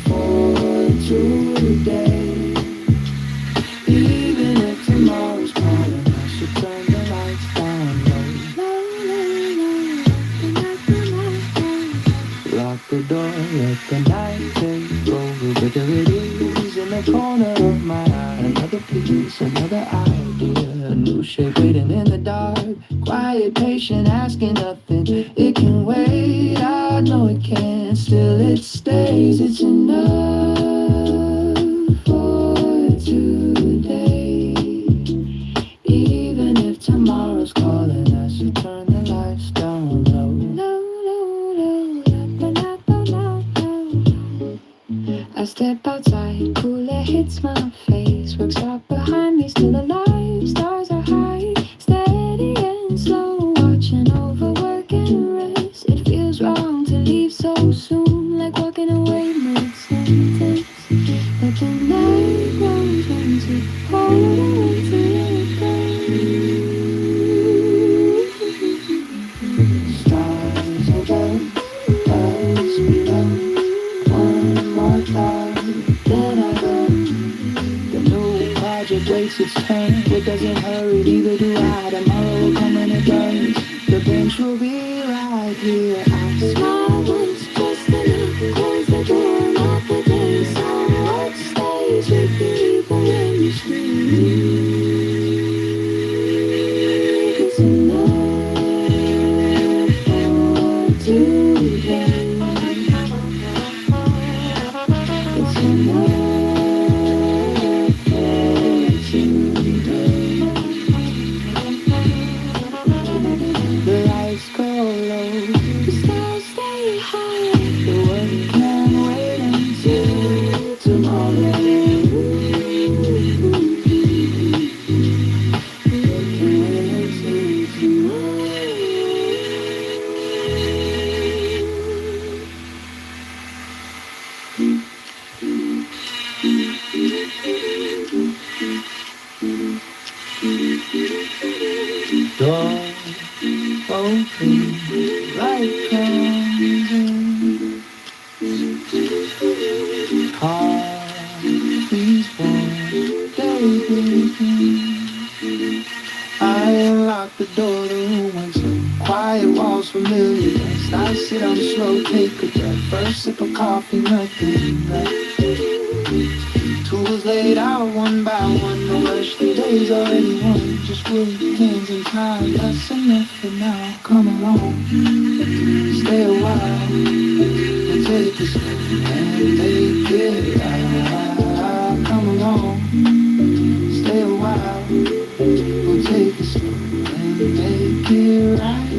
S1: for today. Even if tomorrow's calling, I should turn the lights down low. Lock the door, let the night take over. But there it is in the corner of my eye. Another piece, another idea. A new shape waiting in the dark. Quiet, patient, asking nothing. It can wait, I know it can. Still it stays, it's enough for today. Even if tomorrow's calling us to turn the lights down low. I step outside, cool air hits my face. Works right behind me, still alive. Stars are high, steady and slow. Watching over work and rest. It feels wrong to leave so soon, like walking away mid-sentence. But the night grows empty, all I want to let go. Stars above, us below. One more time, then I go. The new project waits its turn. It doesn't hurry, neither do I. Tomorrow will come when it does. The bench will be right here. I smile once, just enough. Close the door, not the day. Some work stays with you even when you sleep. It's enough for today. It's enough for today. The lights go low, the stars stay high. The work can wait until tomorrow. The work can wait until tomorrow. Door open, light comes in. Coffee's warm, day begins. I unlock the door, the room wakes up. Quiet walls, familiar taste. I sit on slow, take a breath. First sip of coffee, nothing left. Tools laid out one by one, no rush, the day's already won. Just wood, hands and time, that's enough for now. Come along, stay a while. We'll take it slow and make it right. Come along, stay a while. We'll take it slow and make it right.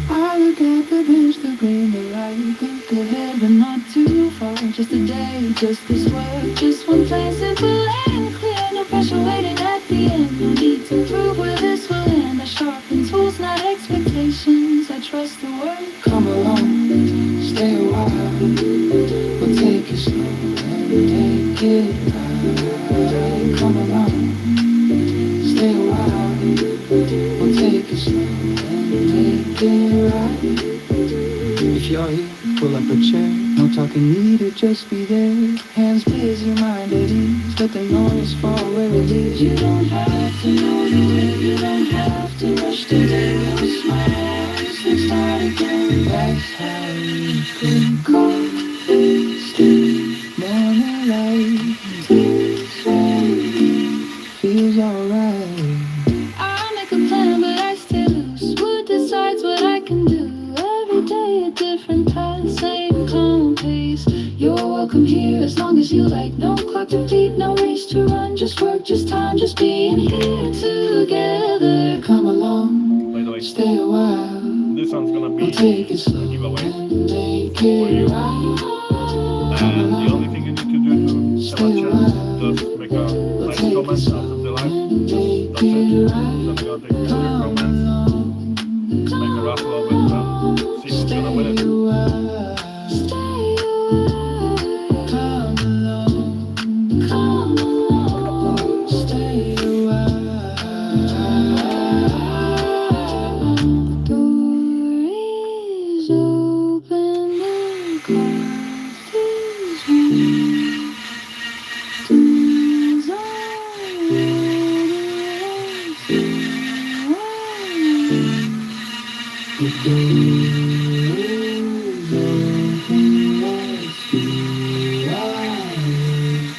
S1: I look at the bench, the green, the light. Think ahead, but not too far. Just a day, just this work. Just one place, simple and clear. No pressure waiting at the end. No need to prove where this will end. I sharpen tools, not expectations. I trust the work. Come along, stay a while. We'll take it slow and make it right. Come along, stay a while. We'll take it slow and make it right. If you're here, pull up a chair. No talking needed, just be there. Hands busy, mind at ease. Let the noise fall where it is. You don't have to know the way. You don't have to rush today. We'll smile and start again. That's how you can coffee still. Morning light, takes way. Feels alright. I make a plan, but I stay loose. Wood decides what I can do. Every day a different path, same calm. own pace. You're welcome here as long as you like. No clock to beat, no race to run. Just work, just time, just being here together. Come along,
S2: By the way,
S1: stay a while.
S2: this one's gonna be
S1: We'll take it
S2: a
S1: slow
S2: giveaway
S1: and make
S2: for you.
S1: it right. Come
S2: And the
S1: along,
S2: only thing you need to do to have a
S1: stay a
S2: chance,
S1: while.
S2: just make a
S1: We'll
S2: nice
S1: take it
S2: comment
S1: slow
S2: after the live.
S1: and make
S2: That's it.
S1: it
S2: Then
S1: right.
S2: I'm gonna take your
S1: Come
S2: comments,
S1: along,
S2: make a raffle of it, and see who's
S1: stay
S2: gonna win it.
S1: a while. Stay a while. Come along, come along, stay a while. Door is open, the coffee's warm. Things are ready for the door is open, let's do right.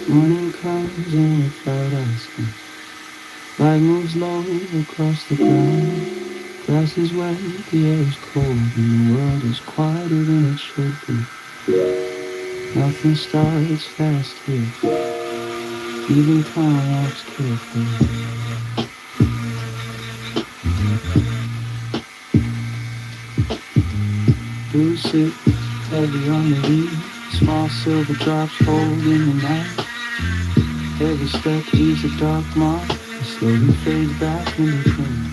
S1: Morning comes in without asking. Light moves low across the ground. Grass is wet, the air is cold, and the world is quieter than it should be. Nothing starts fast here. Even time walks carefully. Blue sits heavy on the leaves. Small silver drops hold in the night. Every step leaves a dark mark. It slowly fades back into clean.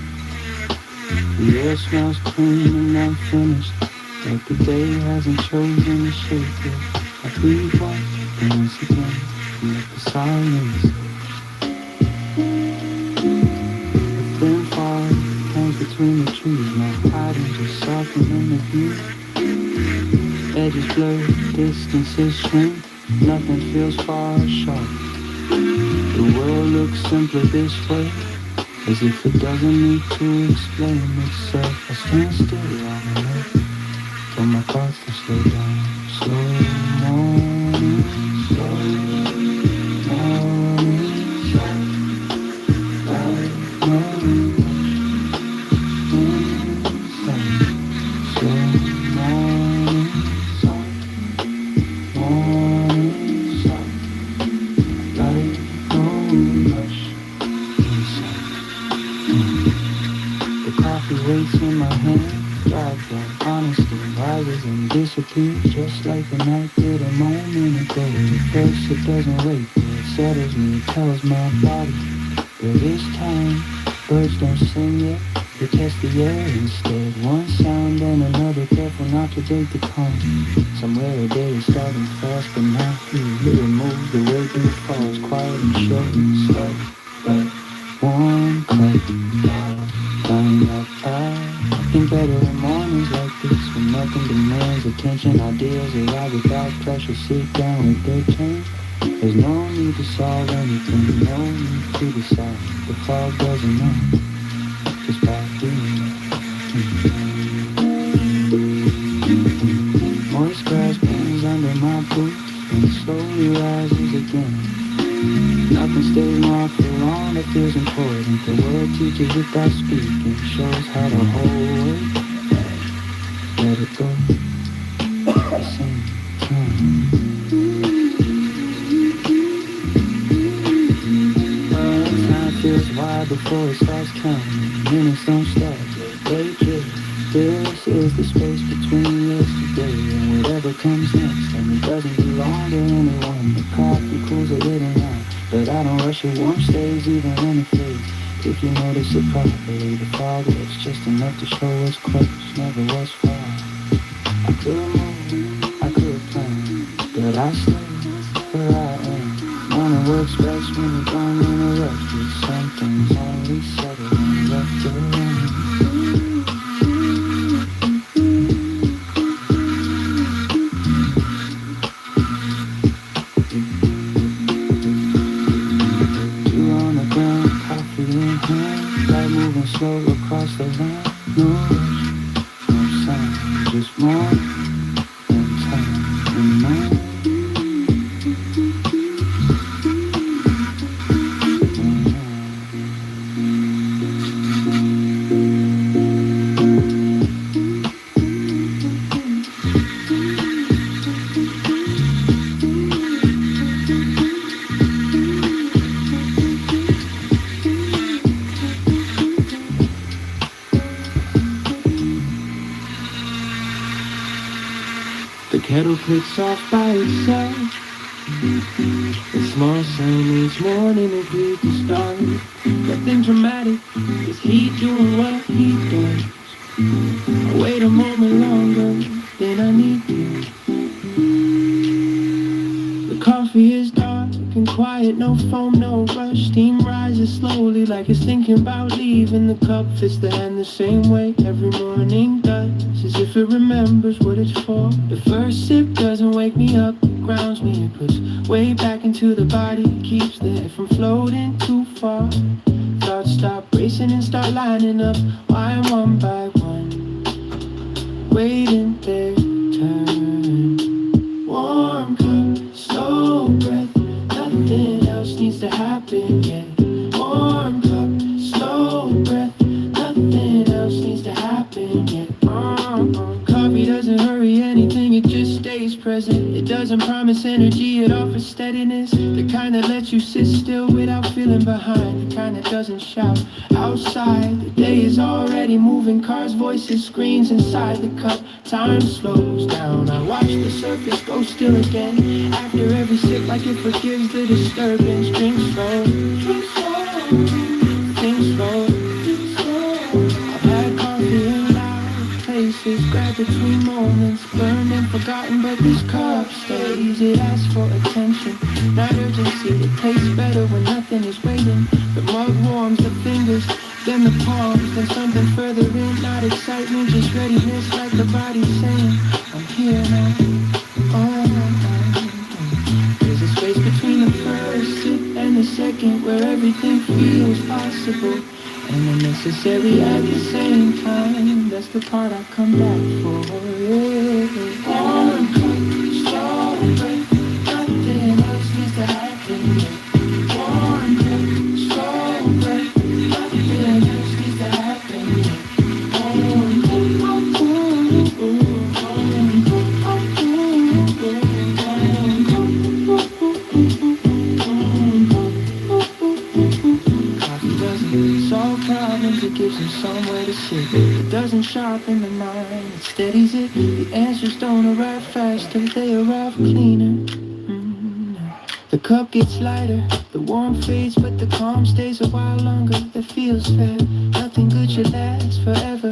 S1: The air smells clean and unfinished, like the day hasn't chosen to shape it. I breathe once and once again, and let the silence. A thin fog hangs between the trees, not hiding, just softening the view. Edges blur, distances shrink, nothing feels far or sharp. The world looks simpler this way, as if it doesn't need to explain itself. I stand still long enough for my thoughts to slow down. Slow morning, slow morning, light morning, inside. Slow morning, morning, light, no rush. The coffee waits in my hand, drives down, honesty rises and disappears, just like the night did a moment ago. At first it doesn't wait, it settles me, it tells my body there is time, Birds don't sing yet, they test the air instead. One sound and another, careful not to break the calm. Somewhere a day is starting fast, but not here. Little moves, the way through falls, quiet and short and slow. But warm cup, lying up I think better in mornings like this, when nothing demands attention. Ideas arrive without pressure, sit down with their turn. There's no need to solve anything, no need to decide. The fog doesn't know, just by being. Moist grass pins under my boots, and it slowly rises again. Nothing stays marked for long, it feels important. The word teaches without speaking, shows how to hold. Let it go at the same time. Feels wide before it starts counting. Minutes don't stop, they drift. This is the space between yesterday and whatever comes next. And it doesn't belong to anyone. The coffee cools a little now, but I don't rush it. Warm stays even when it fades. If you notice it properly, the fog looks just enough to show us close, never was far. I could move, I could plan, but I stay where I am. Morning works best when you don't interrupt it. Some things only settle when left alone. Two on the ground, coffee in hand, light moving slow across the land. No rush, no sound, just more than time and mind. The kettle clicks off by itself. The small sound needs more than a beat to start. Nothing dramatic, just heat doing what he does. I wait a moment longer than I need to. The coffee is dark and quiet, no foam, no rush. Steam rises slowly like it's thinking about leaving. The cup fits the hand the same way every morning does, as if it remembers what it's for. The first sip doesn't wake me up, it grounds me. It puts way back into the body, keeps the head from floating too far. Thoughts stop racing and start lining up, one by one, waiting their turn. Warm cup, slow breath, nothing else needs to happen yet. Warm cup, slow breath, nothing else needs to happen yet. Coffee doesn't hurry anything, it just stays present. It doesn't promise energy, it offers steadiness. The kind that lets you sit still without feeling behind. The kind that doesn't shout outside. The day is already moving, cars, voices, screens inside the cup. Time slows down, I watch the surface go still again. After every sip, like it forgives the disturbance. Drink slow, think slow. I've had coffee in loud places, grabbed between moments, burned and forgotten, but this cup stays. It asks for attention, not urgency. It tastes better when nothing is waiting. The mug warms the fingers, then the palms, then something further in. Not excitement, just readiness, like the body saying, I'm here now. There's a space between the first sip and the second, where everything feels possible and unnecessary at the same time. That's the part I come back for, yeah. Warm cup, strong breath, nothing else needs to happen yet. Warm cup, strong breath, nothing else needs to happen yet. Warm cup, ooh, ooh, warm cup, ooh, ooh, coffee doesn't solve problems, it gives them somewhere to sit. It doesn't sharpen the mind, it steadies it. The answers don't arrive fast till they arrive cleaner. The cup gets lighter, the warmth fades, but the calm stays a while longer. That feels fair. Nothing good should last forever,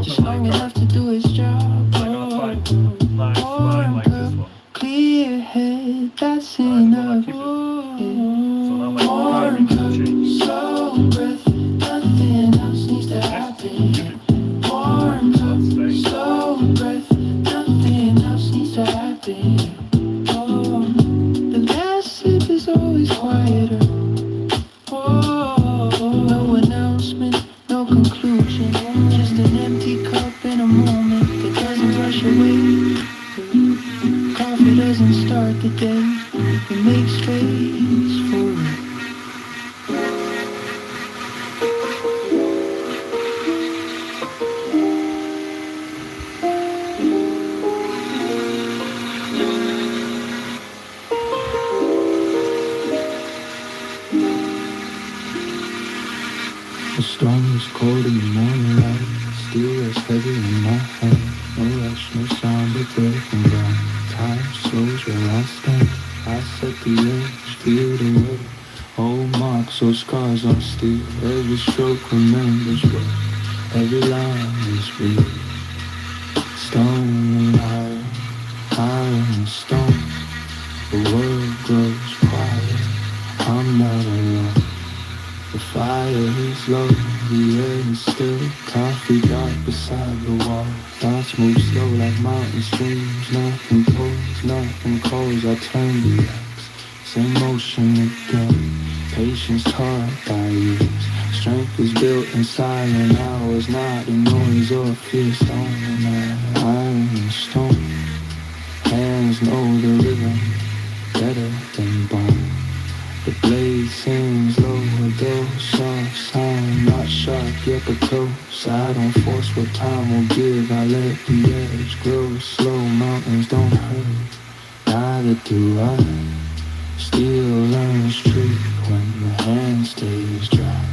S1: just long enough to do its job. Warm cup, clear head, that's enough. Warm cup, slow breath, nothing else needs to happen. Warm cup, slow breath, nothing else needs to happen. The last sip is always quieter. No announcement, no conclusion, just an empty cup in a moment that doesn't rush away. Coffee doesn't start the day, it makes space for it. The storm is cold in the morning light, steel is heavy in my hand. No rush, no sound of breaking down. Time slows where I stand. I set the edge, feel the weight. Old marks, so scars on steel. Every stroke remembers what every line is real. Stone and iron, iron and stone. The world grows quiet, I'm not alone. The fire is low, the air is still. Coffee dark beside the wall. Thoughts move slow like mountain streams. Nothing pulls, nothing calls. I turn the axe, same motion again. Patience taught by years. Strength is built in silent hours, not in noise or fear. Stone and iron and stone. Hands know the rhythm better than bone. The blade sings low, though soft sound, not sharp yet but close. I don't force what time will give, I let the edge grow slow. Mountains don't hurt, neither do I. Steel learns truth when the hand stays dry.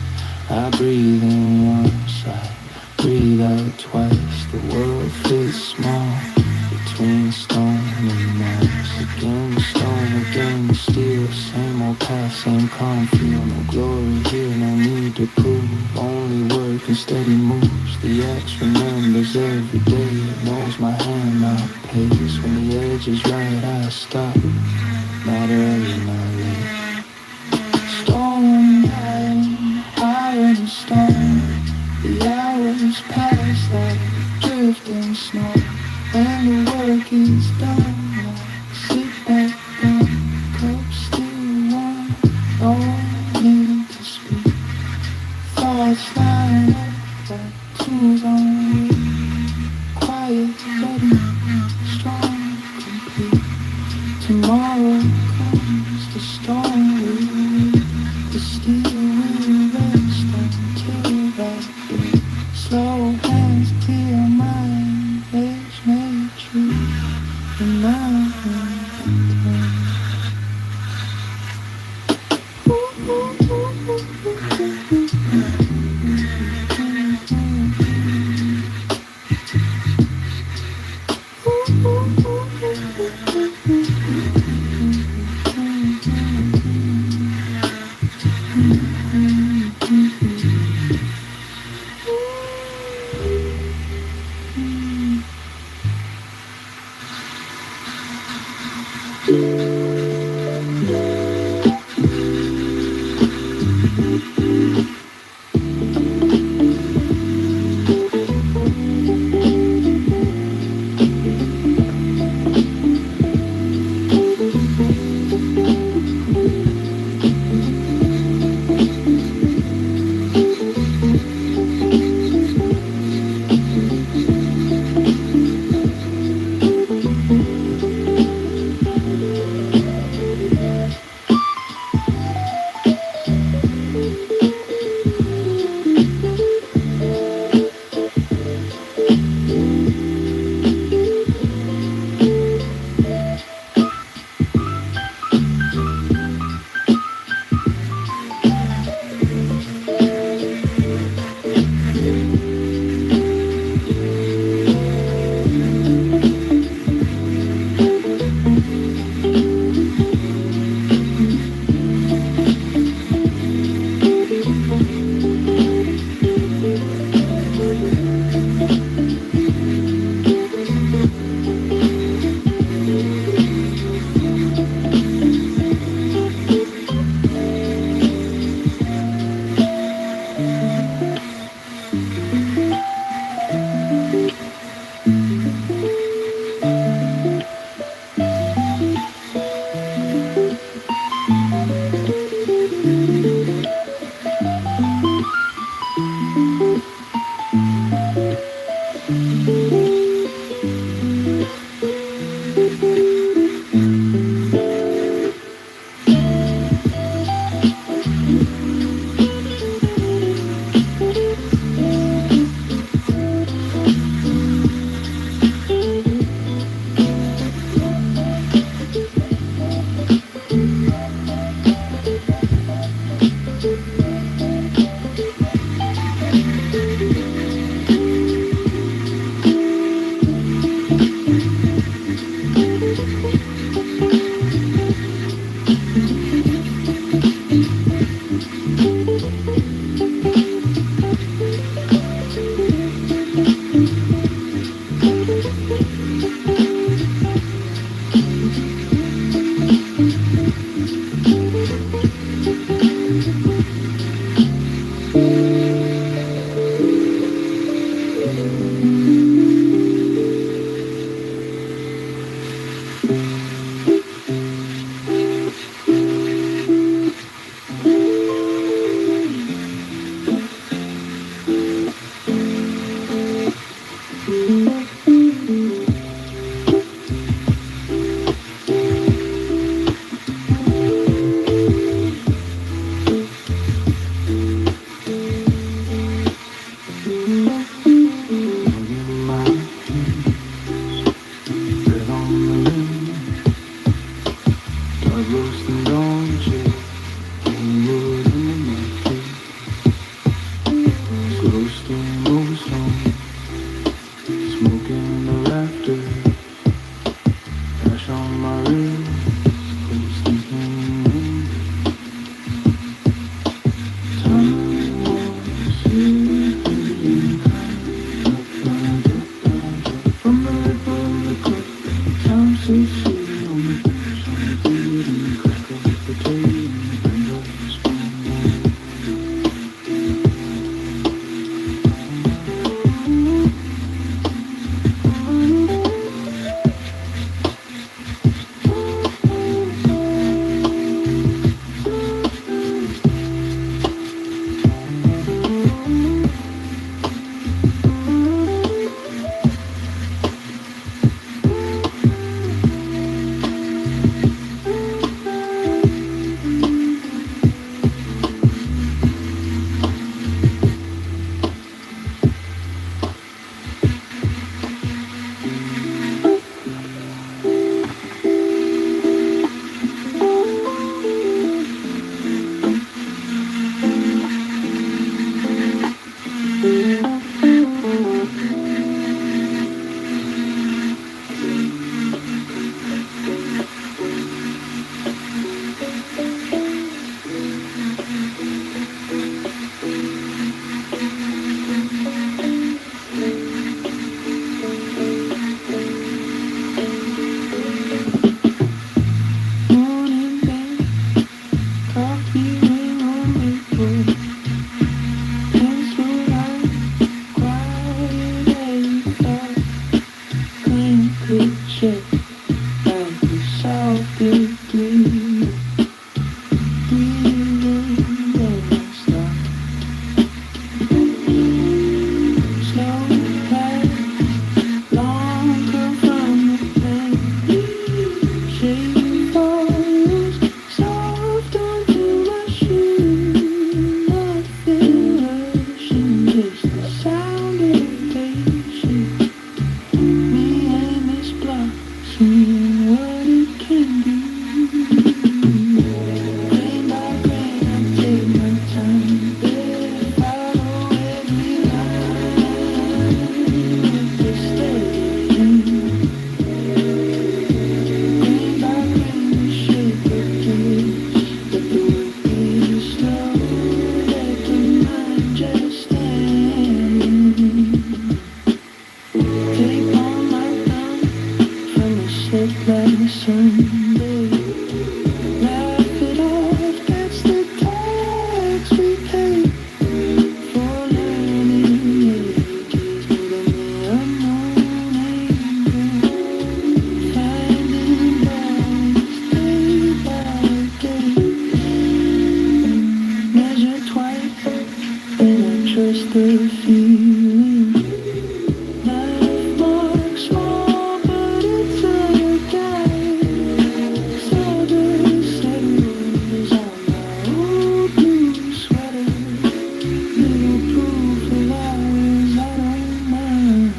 S1: I breathe in once, I breathe out twice. The world feels small between stone and ice. Again stone, again steel. Same old past, same calm feel. No glory here, no need to prove. Only work and steady moves. The axe remembers every day. It knows my hand, not pace. When the edge is right, I stop. Not early, not late. Stone, iron, stone. The hours pass like drifting snow. When the work is done, I sit back down, cup still warm, no need to speak. Thoughts line up like tools on wheel. Quiet, steady, strong, complete. Tomorrow comes, the storm will wait. The steel will rest until that day. Slow hands, clear mind, age made true. The mountain Morning bed, coffee ring on maple, pencil line, quiet as you thought, clean picture, like a softer breeze, breathing non-stop, slow path, long come from the pain, shady falls, soft onto my shoe, nothing rushing, just the sound of patience, me and this block, seeing what it can be. Grain by grain, I take my time, follow every line with a steady hand. Grain by grain, the shape of dreams, let the work be slow, let the mind just stand. Take on my thumb from a set like Sunday. Laugh it off, that's the tax we pay for learning. Ages more than the unknown angel, finding balance day by day. Measure twice, and I trust the feeling. Life marks small, but it's a guide. Sawdust everywhere's on my old blue sweater. Little proof of hours, I don't mind.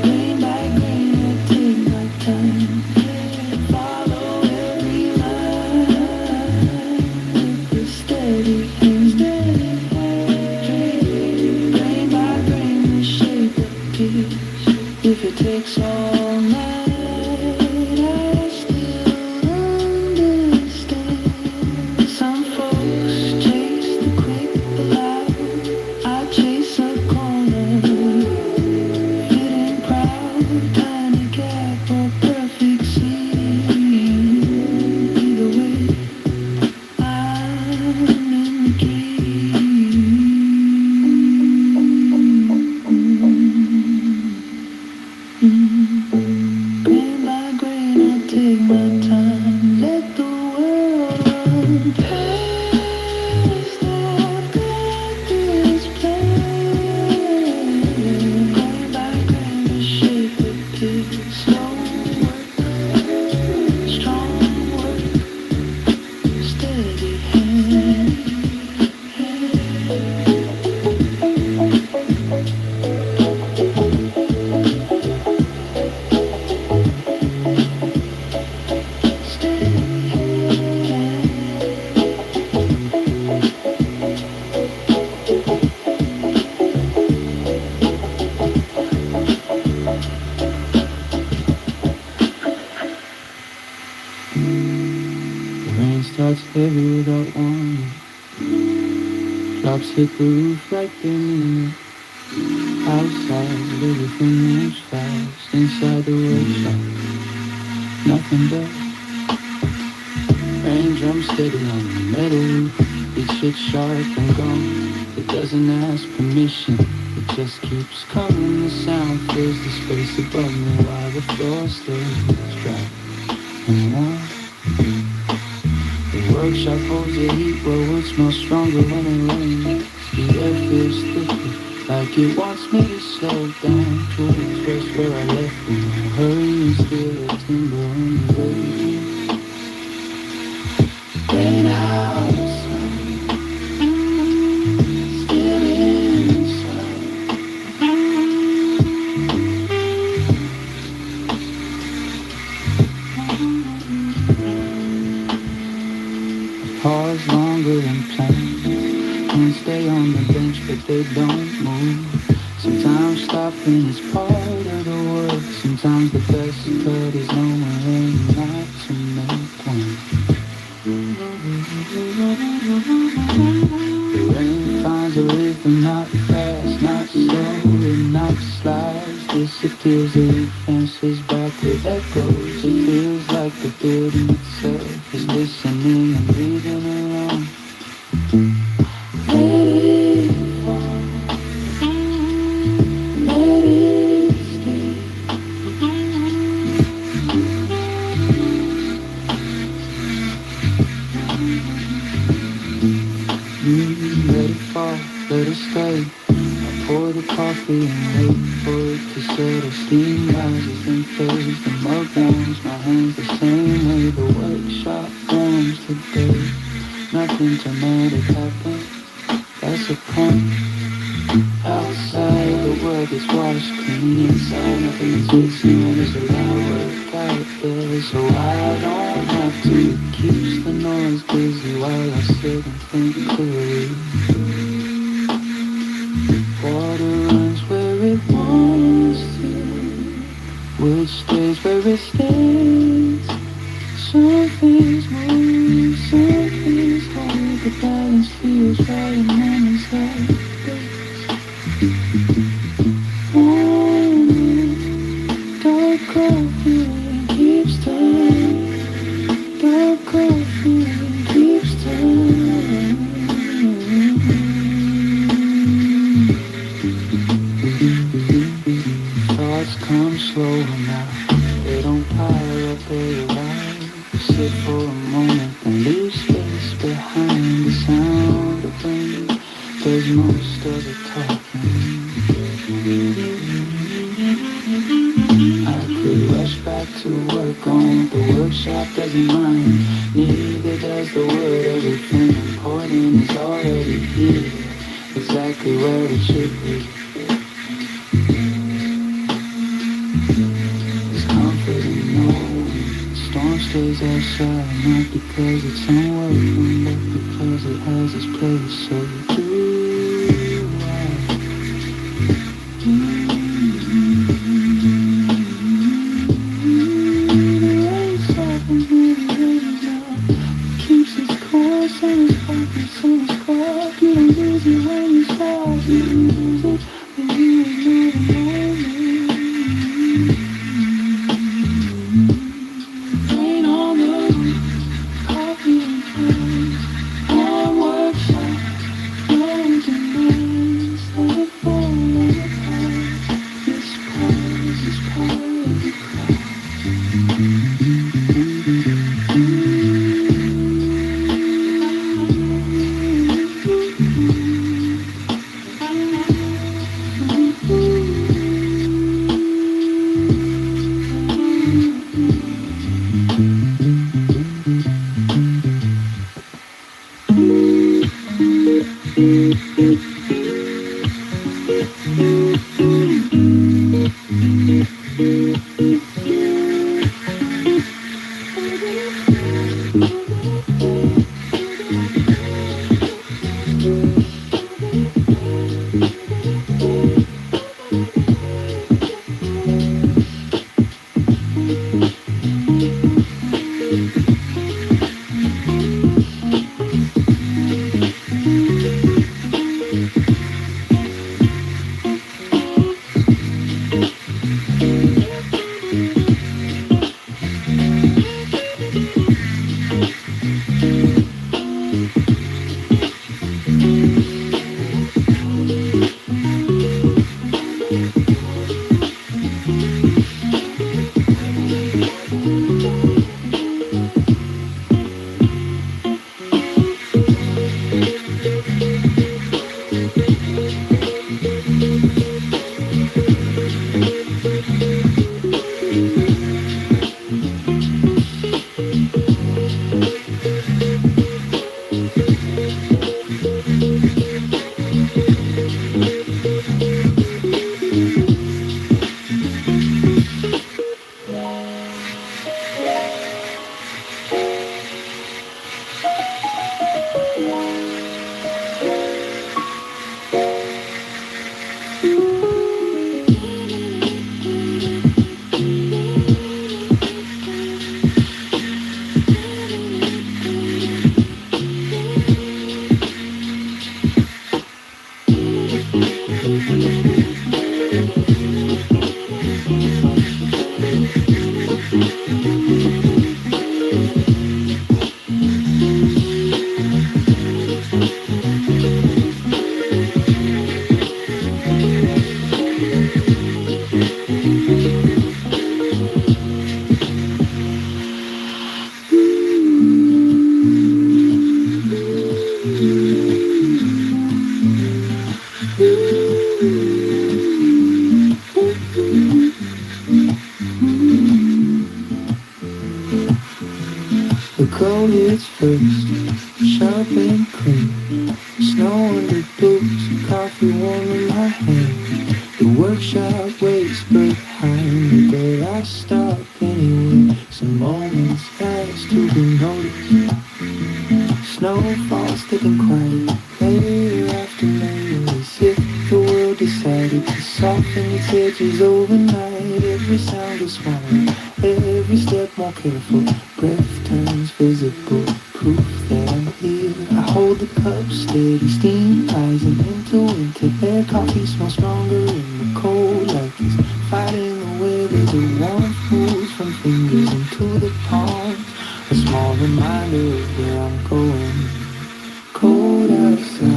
S1: Grain by grain, I take my time. Follow every line with a steady hand. Grain by grain, the shape appears. If it takes all night, I still understand. Some folks chase the quick, the loud. I chase a corner, fitting proud, tiny gap or perfect scene. Either way, I'm in the game. Grain by grain, I take my time. Let the world run past. I've got this plan. Grain by grain, the shape appears. Slow work, strong work, steady hand. The rain starts heavy without warning. Drops hit the roof like they mean it. Outside, everything moves fast. Inside the workshop, nothing but rain drums steady on the metal roof. Each hit sharp and gone. It doesn't ask permission. It just keeps coming. The sound fills the space above me while the floor stays dry and warm. The workshop holds the heat where wood smells stronger when it rains. The air feels thicker, like it wants me to slow down towards rest where I left me. No hurry and still a timber on the way. Rain outside, still inside. Pause longer than planned. hands stay on the bench, but they don't move. Sometimes stopping is part of the work. Sometimes the best cut is knowing not to make one. The rain finds a rhythm, not fast, not slow, and not slides. Disappears, it fences back with echoes. It feels like the building itself is listening and breathing along. Let it fall, let it stay. Let it fall, let it stay. I pour the coffee and wait for it to settle. Steam rises and fades, the mug warms my hands the same way the workshop warms today. Nothing dramatic happened, that's the point. Outside the world is washed clean, inside nothing is missing and there's a lot of work out there. So I don't have to, it keeps the noise busy while I sit and think clearly. Water runs where it wants to, wood stays where it stays. Some things move, some things hold, the balance feels right in moments like this. Dark coffee keeps time, dark coffee keeps time. Thoughts come slower now, they don't pile up, they arrive. Sit for a moment and leave space behind. The sound of rain does most of the talking. I could rush back to work on the workshop, doesn't mind. Neither does the wood, everything important is already here, exactly where it should be. There's comfort in knowing the storm stays outside, not because it's unwelcome, but because it has its place. So do I. The rain softens when it rains now. It keeps its course and its focus and its spark. You don't lose it when you stop, you lose it when you ignore the moment. Rain on the roof, coffee and friends, warm workshop, no demands. Let it fall, let it pass. This pause is part of the crowd. eyes first. Sharp and clean, snow under boots, coffee warm in my hand. The workshop waits behind me, but I stop anyway. Some moments last to be noticed. Snow falls thick and quiet, layer after layer, as if the world decided to soften its edges overnight. Every sound is smaller, every step more careful. Breath turns visible, proof that I'm here. I hold the cup steady, steam rising into winter air. Coffee smells stronger in the cold, like it's fighting the weather. The warmth moves from fingers into the palms. A small reminder of where I'm going. Cold outside,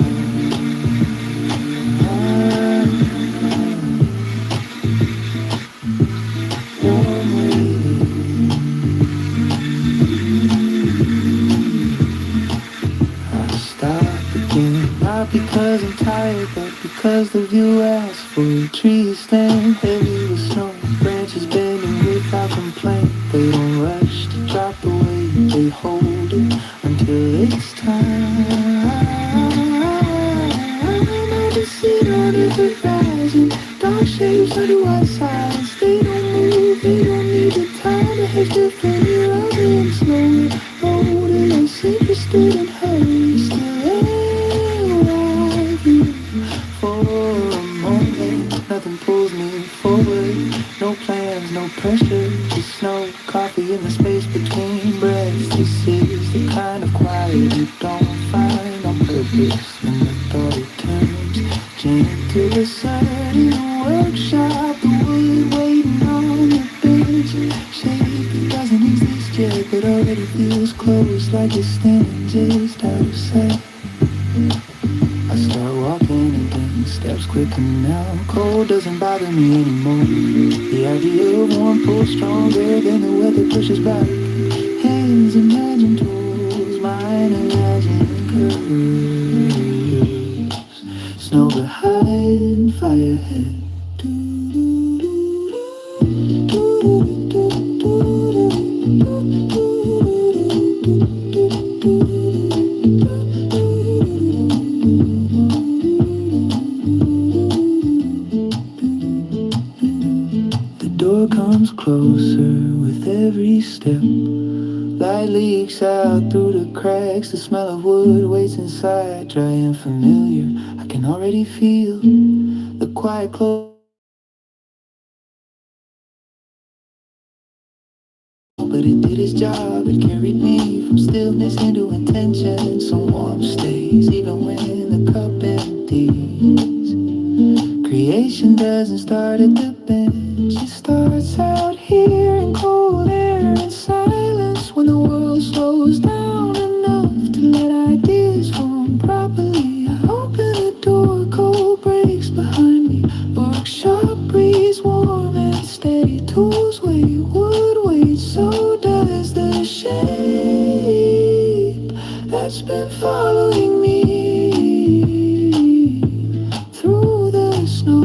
S1: warm waiting. I stop again, not because I'm tired, but because the view asks for it. Trees stand heavy with snow, branches bending without complaint. They don't rush to drop the weight, they hold it until it's time. I just sit on the horizon, dark shapes under white silence. They don't move, they don't need the time. The heads different, you're out and slowly older. They simply stood and hurried, still right here for a moment. Nothing pulls me forward, no plans, no pressure, just snow, coffee in the space between breaths. This is the kind of quiet you don't find on purpose. When the thought it turns gentle to the sun in the workshop, the wood waiting on the bench. Shape that doesn't exist yet, but already feels close, like it's standing just out of sight. I start walking again, steps quicker now. Cold doesn't bother me anymore. The idea of warm pulls stronger than the weather pushes back. Hands imagine tools, mine imagine curves. Snow behind, fire ahead. The door comes closer with every step. Light leaks out through the cracks. The smell of wood waits inside, dry and familiar. I can already feel the quiet close. But it did its job, it carried me from stillness into intention. Some warmth stays even when the cup empties. Creation doesn't start at the bench, it starts out here in cold air and silence. When the world slows down enough to let ideas form properly, I open the door, cold breaks behind me. Workshop breeze warm and steady, tools wait, wood waits, so does the shape that's been following me through the snow.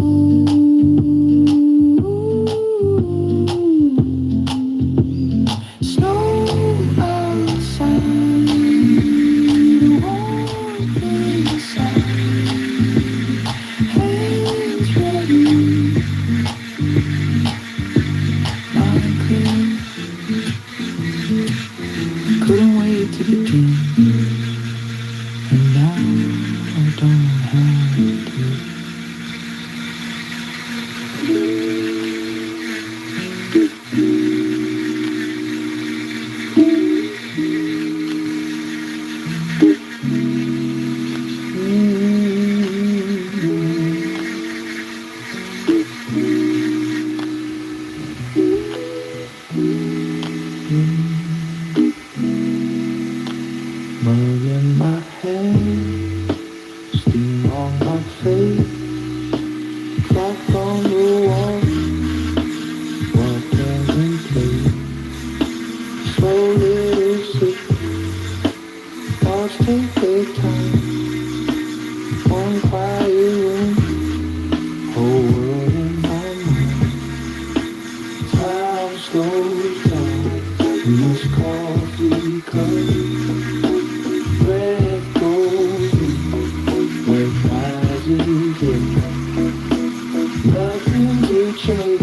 S1: Nothing to change,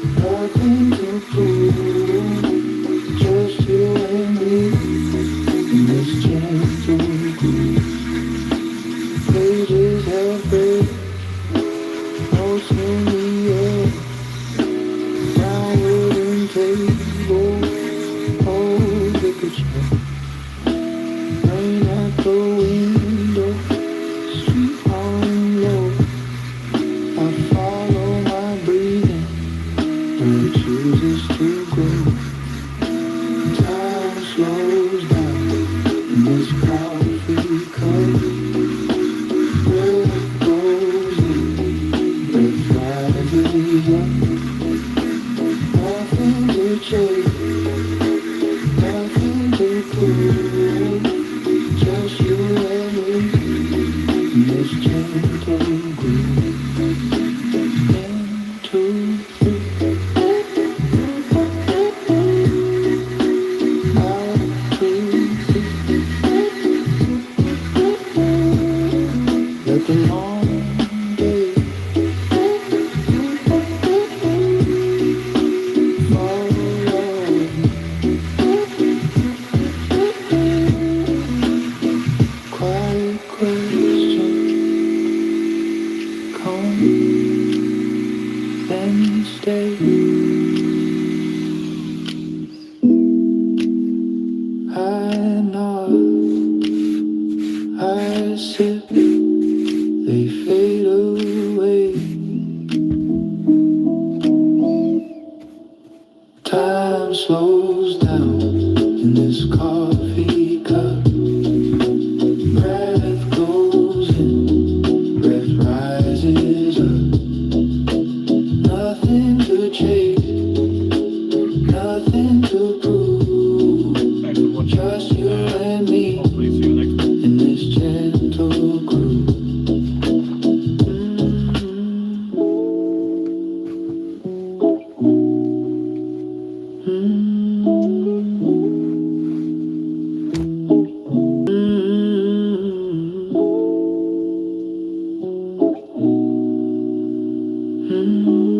S1: nothing to prove. Just you and me in this gentle groove. Pages have read, notes in the air. Brown wooden table, old wicker chair. Rain at the window, street on low. I follow my breathing, where it chooses to go. Time slows down in this coffee cup. Breath goes in, breath rises up. Nothing to chase, nothing to prove. Just you and me in this gentle groove. 1, 2, 3. Let the long day follow. Quiet question, come then stay. I nod, I sip, they fade away. Time slows down in this coffee cup. Breath goes in, breath rises up. Nothing to chase, nothing to
S2: Thanks for
S1: prove.
S2: watching.
S1: Just you and me
S2: Hopefully see you next time.
S1: in this gentle groove. Mm-hmm.